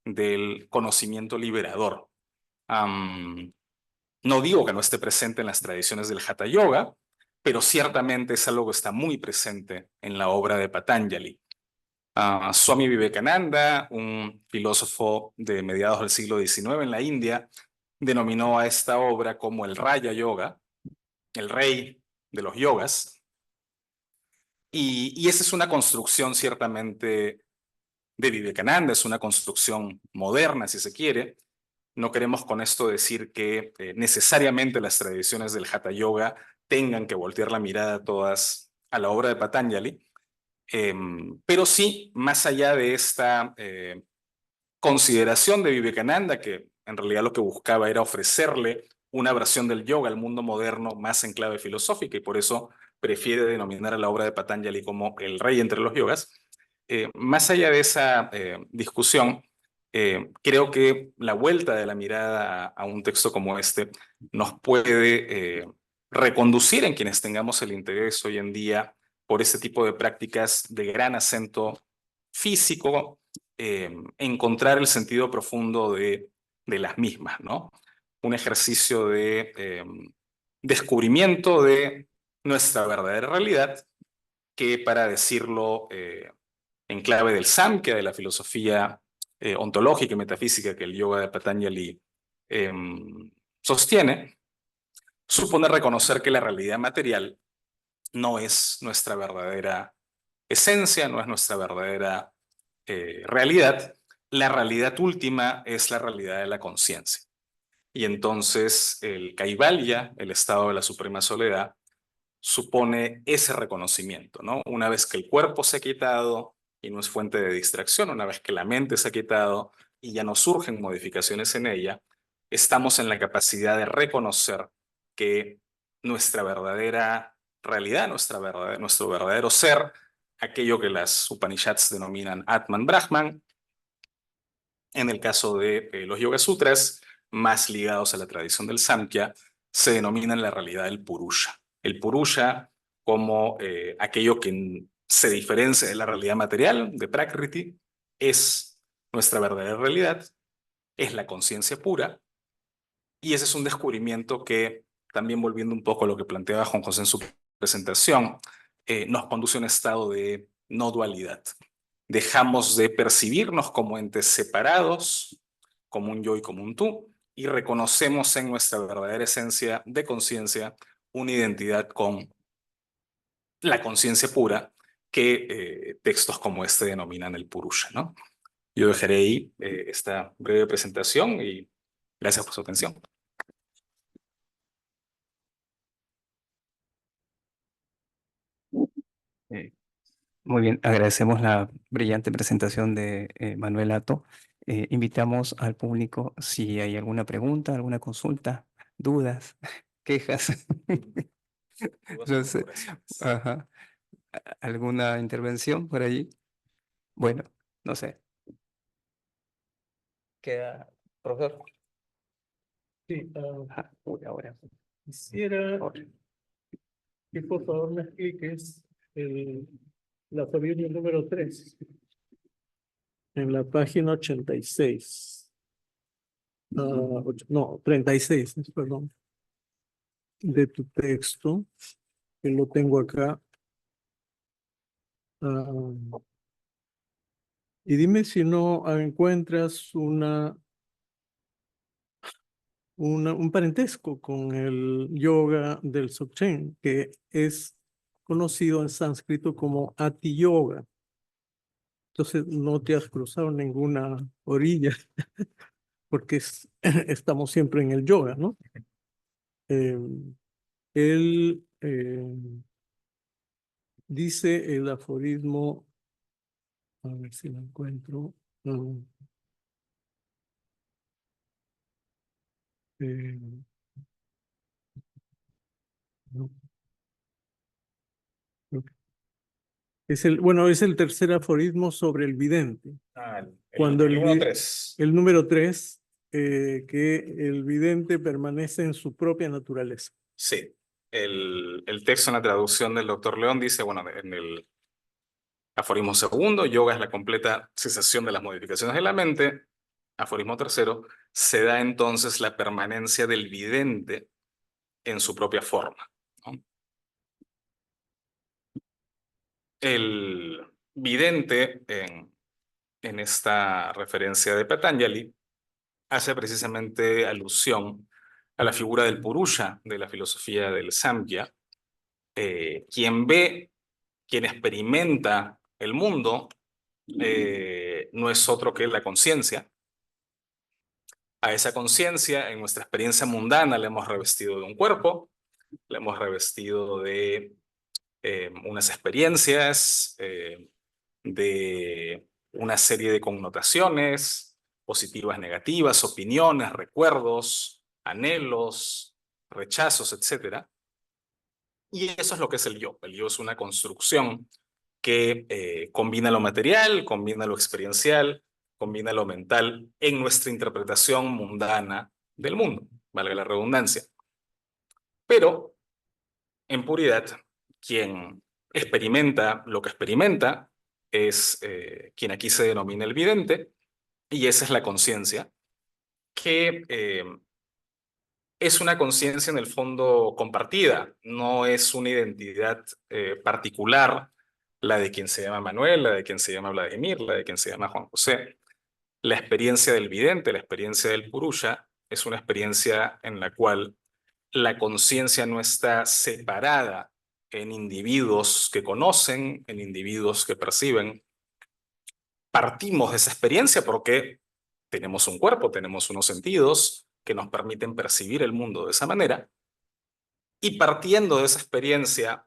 del conocimiento liberador. No digo que no esté presente en las tradiciones del Hatha Yoga, pero ciertamente es algo que está muy presente en la obra de Patanjali. Swami Vivekananda, un filósofo de mediados del siglo XIX en la India, denominó a esta obra como el Raya Yoga, el rey de los yogas, y esa es una construcción ciertamente de Vivekananda, es una construcción moderna, si se quiere. No queremos con esto decir que necesariamente las tradiciones del Hatha Yoga tengan que voltear la mirada todas a la obra de Patanjali, pero sí, más allá de esta consideración de Vivekananda, que en realidad lo que buscaba era ofrecerle una versión del yoga al mundo moderno más en clave filosófica, y por eso prefiere denominar a la obra de Patanjali como el rey entre los yogas. Más allá de esa discusión, creo que la vuelta de la mirada a un texto como este nos puede reconducir en quienes tengamos el interés hoy en día por ese tipo de prácticas de gran acento físico, encontrar el sentido profundo de las mismas, ¿no? Un ejercicio de descubrimiento de nuestra verdadera realidad, que para decirlo en clave del Samkhya, de la filosofía ontológica y metafísica que el yoga de Patanjali sostiene, supone reconocer que la realidad material no es nuestra verdadera esencia, no es nuestra verdadera realidad. La realidad última es la realidad de la conciencia. Y entonces el Kaivalya, el estado de la suprema soledad, supone ese reconocimiento, ¿no? Una vez que el cuerpo se ha quitado y no es fuente de distracción, una vez que la mente se ha quitado y ya no surgen modificaciones en ella, estamos en la capacidad de reconocer que nuestra verdadera realidad, nuestro verdadero ser, aquello que las Upanishads denominan Atman Brahman, en el caso de los Yoga Sutras, más ligados a la tradición del Samkhya, se denominan la realidad del Purusha. El Purusha como aquello que se diferencia de la realidad material, de Prakriti, es nuestra verdadera realidad, es la conciencia pura, y ese es un descubrimiento que, también volviendo un poco a lo que planteaba Juan José en su presentación, nos conduce a un estado de no dualidad. Dejamos de percibirnos como entes separados, como un yo y como un tú, y reconocemos en nuestra verdadera esencia de conciencia una identidad con la conciencia pura que textos como este denominan el Purusha, ¿no? Yo dejaré ahí esta breve presentación y gracias por su atención. Muy bien, agradecemos la brillante presentación de Manuel Atto. Invitamos al público si hay alguna pregunta, alguna consulta, dudas, quejas. No sé. Ajá. ¿Alguna intervención por allí? Bueno, no sé. Queda, profesor. Sí, Ajá, uy, ahora. quisiera Ahora. que por favor me expliques la aforismo número 3 en la página 86. No, 36, perdón, de tu texto, que lo tengo acá. Y dime si no encuentras un parentesco con el yoga del Dzogchen, que es conocido en sánscrito como Ati Yoga. Entonces no te has cruzado ninguna orilla, porque estamos siempre en el yoga, ¿no? Él dice el aforismo, a ver si lo encuentro. Eh, no, no. Bueno, es el tercer aforismo sobre el vidente. Cuando el 1-3. el número 3, que el vidente permanece en su propia naturaleza. Sí, el texto en la traducción del doctor León dice, bueno, en el aforismo segundo, yoga es la completa cesación de las modificaciones de la mente. Aforismo tercero, se da entonces la permanencia del vidente en su propia forma, ¿no? El vidente en esta referencia de Patanjali hace precisamente alusión a la figura del Purusha de la filosofía del Samkhya, quien ve, quien experimenta el mundo, no es otro que la conciencia. A esa conciencia, en nuestra experiencia mundana, le hemos revestido de un cuerpo, le hemos revestido de unas experiencias, de una serie de connotaciones positivas, negativas, opiniones, recuerdos, anhelos, rechazos, etc. Y eso es lo que es el yo. El yo es una construcción que combina lo material, combina lo experiencial, combina lo mental en nuestra interpretación mundana del mundo, valga la redundancia. Pero, en puridad, quien experimenta lo que experimenta es quien aquí se denomina el vidente, y esa es la conciencia, que es una conciencia en el fondo compartida, no es una identidad particular, la de quien se llama Manuel, la de quien se llama Vladimir, la de quien se llama Juan José. La experiencia del vidente, la experiencia del Purusha, es una experiencia en la cual la conciencia no está separada en individuos que conocen, en individuos que perciben. Partimos de esa experiencia porque tenemos un cuerpo, tenemos unos sentidos que nos permiten percibir el mundo de esa manera, Y partiendo de esa experiencia,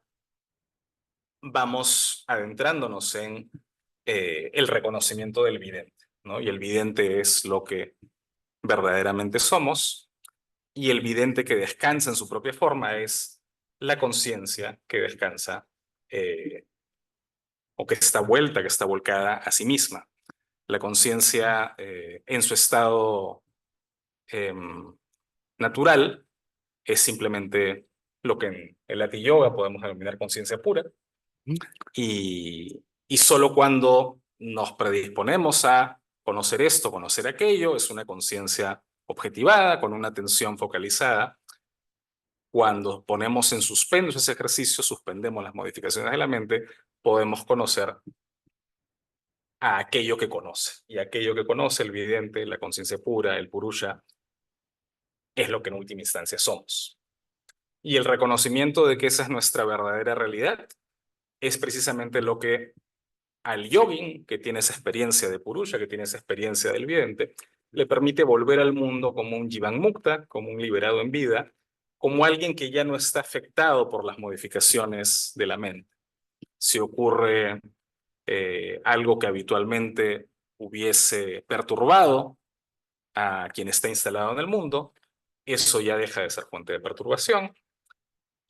vamos adentrándonos en el reconocimiento del vidente, ¿no? Y el vidente es lo que verdaderamente somos, y el vidente que descansa en su propia forma es la conciencia que descansa o que está vuelta, que está volcada a sí misma. La conciencia en su estado natural es simplemente lo que en el Hatha Yoga podemos denominar conciencia pura, y solo cuando nos predisponemos a conocer esto, conocer aquello, es una conciencia objetivada, con una atención focalizada. Cuando ponemos en suspenso ese ejercicio, suspendemos las modificaciones de la mente, podemos conocer a aquello que conoce. Y aquello que conoce, el vidente, la conciencia pura, el purusha, es lo que en última instancia somos. Y el reconocimiento de que esa es nuestra verdadera realidad es precisamente lo que al yogin, que tiene esa experiencia de purusha, que tiene esa experiencia del vidente, le permite volver al mundo como un jivan mukta, como un liberado en vida, como alguien que ya no está afectado por las modificaciones de la mente. Si ocurre algo que habitualmente hubiese perturbado a quien está instalado en el mundo, eso ya deja de ser fuente de perturbación,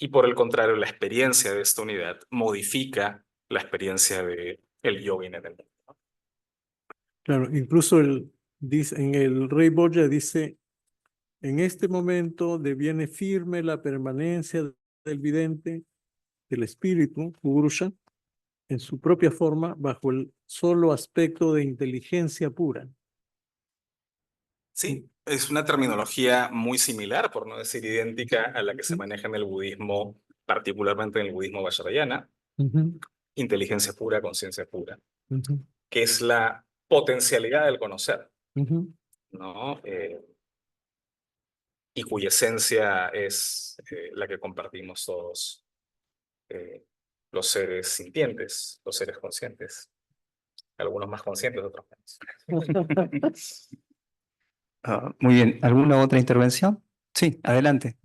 y por el contrario, la experiencia de esta unidad modifica la experiencia del yogin en el mundo. Claro, incluso en el Rey Boya dice, en este momento deviene firme la permanencia del vidente, del espíritu, Purusha, en su propia forma, bajo el solo aspecto de inteligencia pura. Sí, es una terminología muy similar, por no decir idéntica, a la que se maneja en el budismo, particularmente en el budismo vajrayana, inteligencia pura, conciencia pura, que es la potencialidad del conocer, ¿no? Y cuya esencia es la que compartimos todos los seres sintientes, los seres conscientes, algunos más conscientes, otros menos. Muy bien. ¿Alguna otra intervención? Sí, adelante.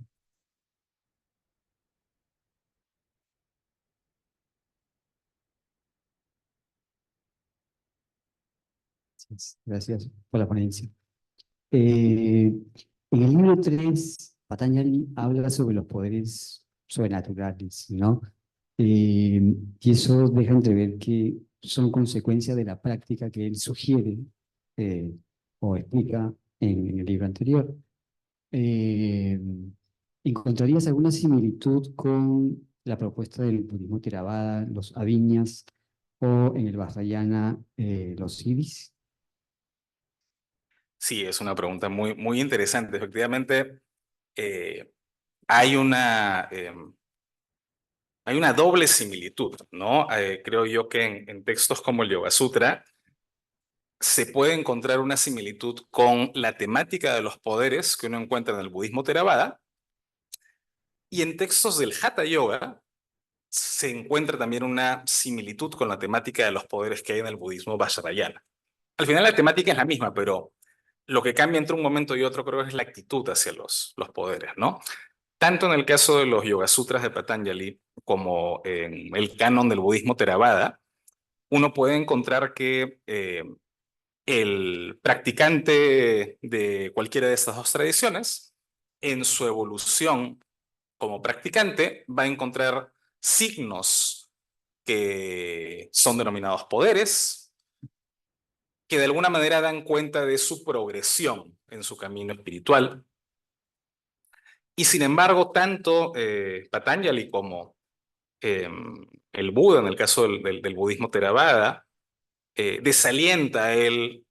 Gracias por la ponencia. En el libro 3, Patanjali habla sobre los poderes sobrenaturales, ¿no? Y eso deja entrever que son consecuencia de la práctica que él sugiere o explica en el libro anterior. ¿Encontrarías alguna similitud con la propuesta del budismo Theravada, los Aviñas, o en el Vajrayana, los Siddhis? Sí, es una pregunta muy, muy interesante. Efectivamente, hay una doble similitud, ¿no? Creo yo que en textos como el Yoga Sutra se puede encontrar una similitud con la temática de los poderes que uno encuentra en el budismo Theravada, y en textos del Hatha Yoga se encuentra también una similitud con la temática de los poderes que hay en el budismo Vajrayana. Al final la temática es la misma, pero lo que cambia entre un momento y otro creo es la actitud hacia los poderes, ¿no? Tanto en el caso de los Yoga Sutras de Patanjali como en el canon del budismo Theravada, uno puede encontrar que el practicante de cualquiera de estas dos tradiciones, en su evolución como practicante, va a encontrar signos que son denominados poderes, que de alguna manera dan cuenta de su progresión en su camino espiritual. Y sin embargo, tanto Patanjali como el Buda, en el caso del budismo Theravada, desalienta a él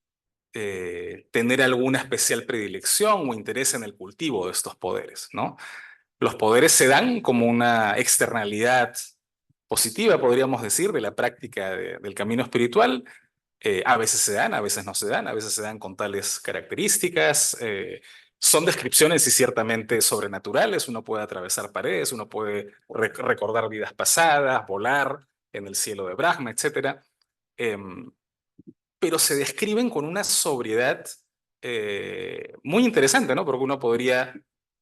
tener alguna especial predilección o interés en el cultivo de estos poderes, ¿no? Los poderes se dan como una externalidad positiva, podríamos decir, de la práctica del camino espiritual. A veces se dan, a veces no se dan, a veces se dan con tales características. Son descripciones y ciertamente sobrenaturales. Uno puede atravesar paredes, uno puede recordar vidas pasadas, volar en el cielo de Brahma, etc. Pero se describen con una sobriedad muy interesante, ¿no? Porque uno podría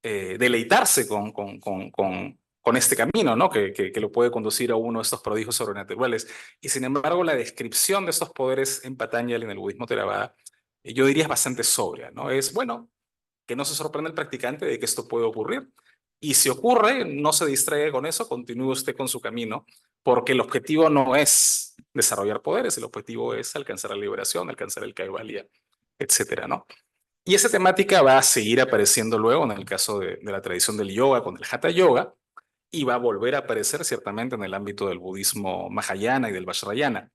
deleitarse con este camino, ¿no? Que lo puede conducir a uno de estos prodigios sobrenaturales. Y sin embargo, la descripción de estos poderes en Patanjali, en el budismo Theravada, yo diría es bastante sobria, ¿no? Es, bueno, que no se sorprenda el practicante de que esto puede ocurrir. Y si ocurre, no se distraiga con eso, continúe usted con su camino, porque el objetivo no es desarrollar poderes, el objetivo es alcanzar la liberación, alcanzar el kaivalya, etcétera, ¿no? Y esa temática va a seguir apareciendo luego en el caso de la tradición del yoga con el Hatha Yoga, y va a volver a aparecer ciertamente en el ámbito del budismo Mahayana y del Vajrayana.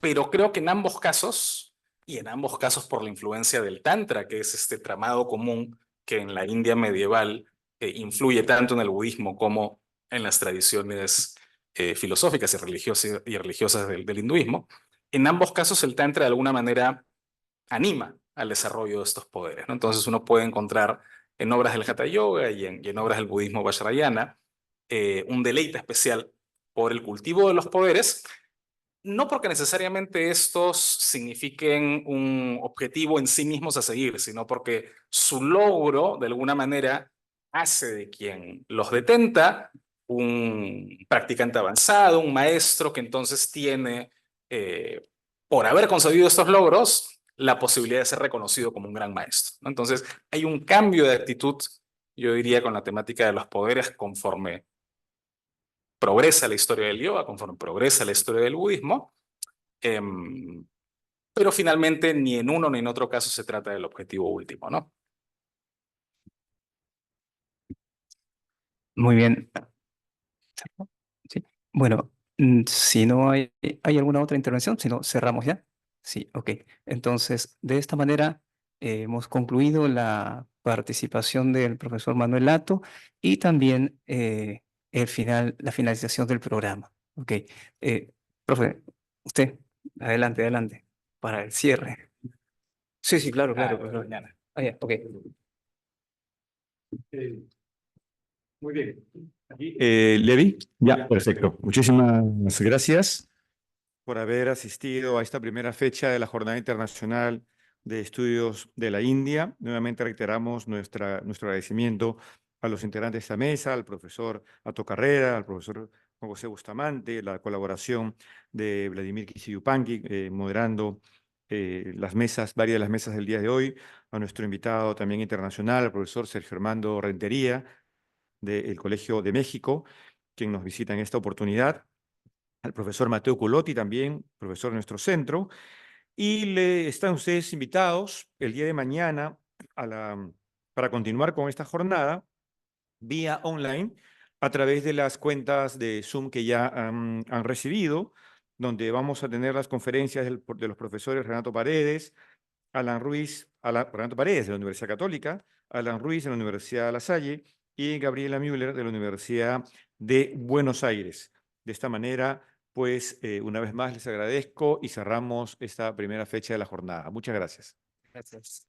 Pero creo que en ambos casos, y en ambos casos por la influencia del Tantra, que es este tramado común que en la India medieval influye tanto en el budismo como en las tradiciones filosóficas y religiosas del hinduismo, en ambos casos el Tantra de alguna manera anima al desarrollo de estos poderes, ¿no? Entonces uno puede encontrar en obras del Hatha Yoga y en obras del budismo Vajrayana un deleite especial por el cultivo de los poderes, no porque necesariamente estos signifiquen un objetivo en sí mismos a seguir, sino porque su logro, de alguna manera, hace de quien los detenta un practicante avanzado, un maestro que entonces tiene, por haber conseguido estos logros, la posibilidad de ser reconocido como un gran maestro, ¿no? Entonces, hay un cambio de actitud, yo diría, con la temática de los poderes conforme progresa la historia del yoga, conforme progresa la historia del budismo, pero finalmente ni en uno ni en otro caso se trata del objetivo último, ¿no? Muy bien. Sí. Bueno, si no hay alguna otra intervención, si no, cerramos ya. Sí, ok. Entonces, de esta manera hemos concluido la participación del profesor Manuel Lato y también la finalización del programa. Ok. Profe, usted, adelante, adelante, para el cierre. Sí, sí, claro, claro. Bueno, mañana. Ya, ok. Muy bien. Levi, ya, perfecto. Muchísimas gracias por haber asistido a esta primera fecha de la Jornada Internacional de Estudios de la India. Nuevamente reiteramos nuestro agradecimiento a los integrantes de esta mesa, al profesor Ato Carrera, al profesor Juan José Bustamante, la colaboración de Vladimir Kisiyupanqui, moderando varias de las mesas del día de hoy, a nuestro invitado también internacional, al profesor Sergio Armando Rentería, del Colegio de México, quien nos visita en esta oportunidad, al profesor Mateo Culotti también, profesor de nuestro centro, y están ustedes invitados el día de mañana para continuar con esta jornada vía online a través de las cuentas de Zoom que ya han recibido, donde vamos a tener las conferencias de los profesores Renato Paredes, Renato Paredes de la Universidad Católica, Alan Ruiz de la Universidad de La Salle y Gabriela Müller de la Universidad de Buenos Aires. De esta manera, pues, una vez más les agradezco y cerramos esta primera fecha de la jornada. Muchas gracias. Gracias.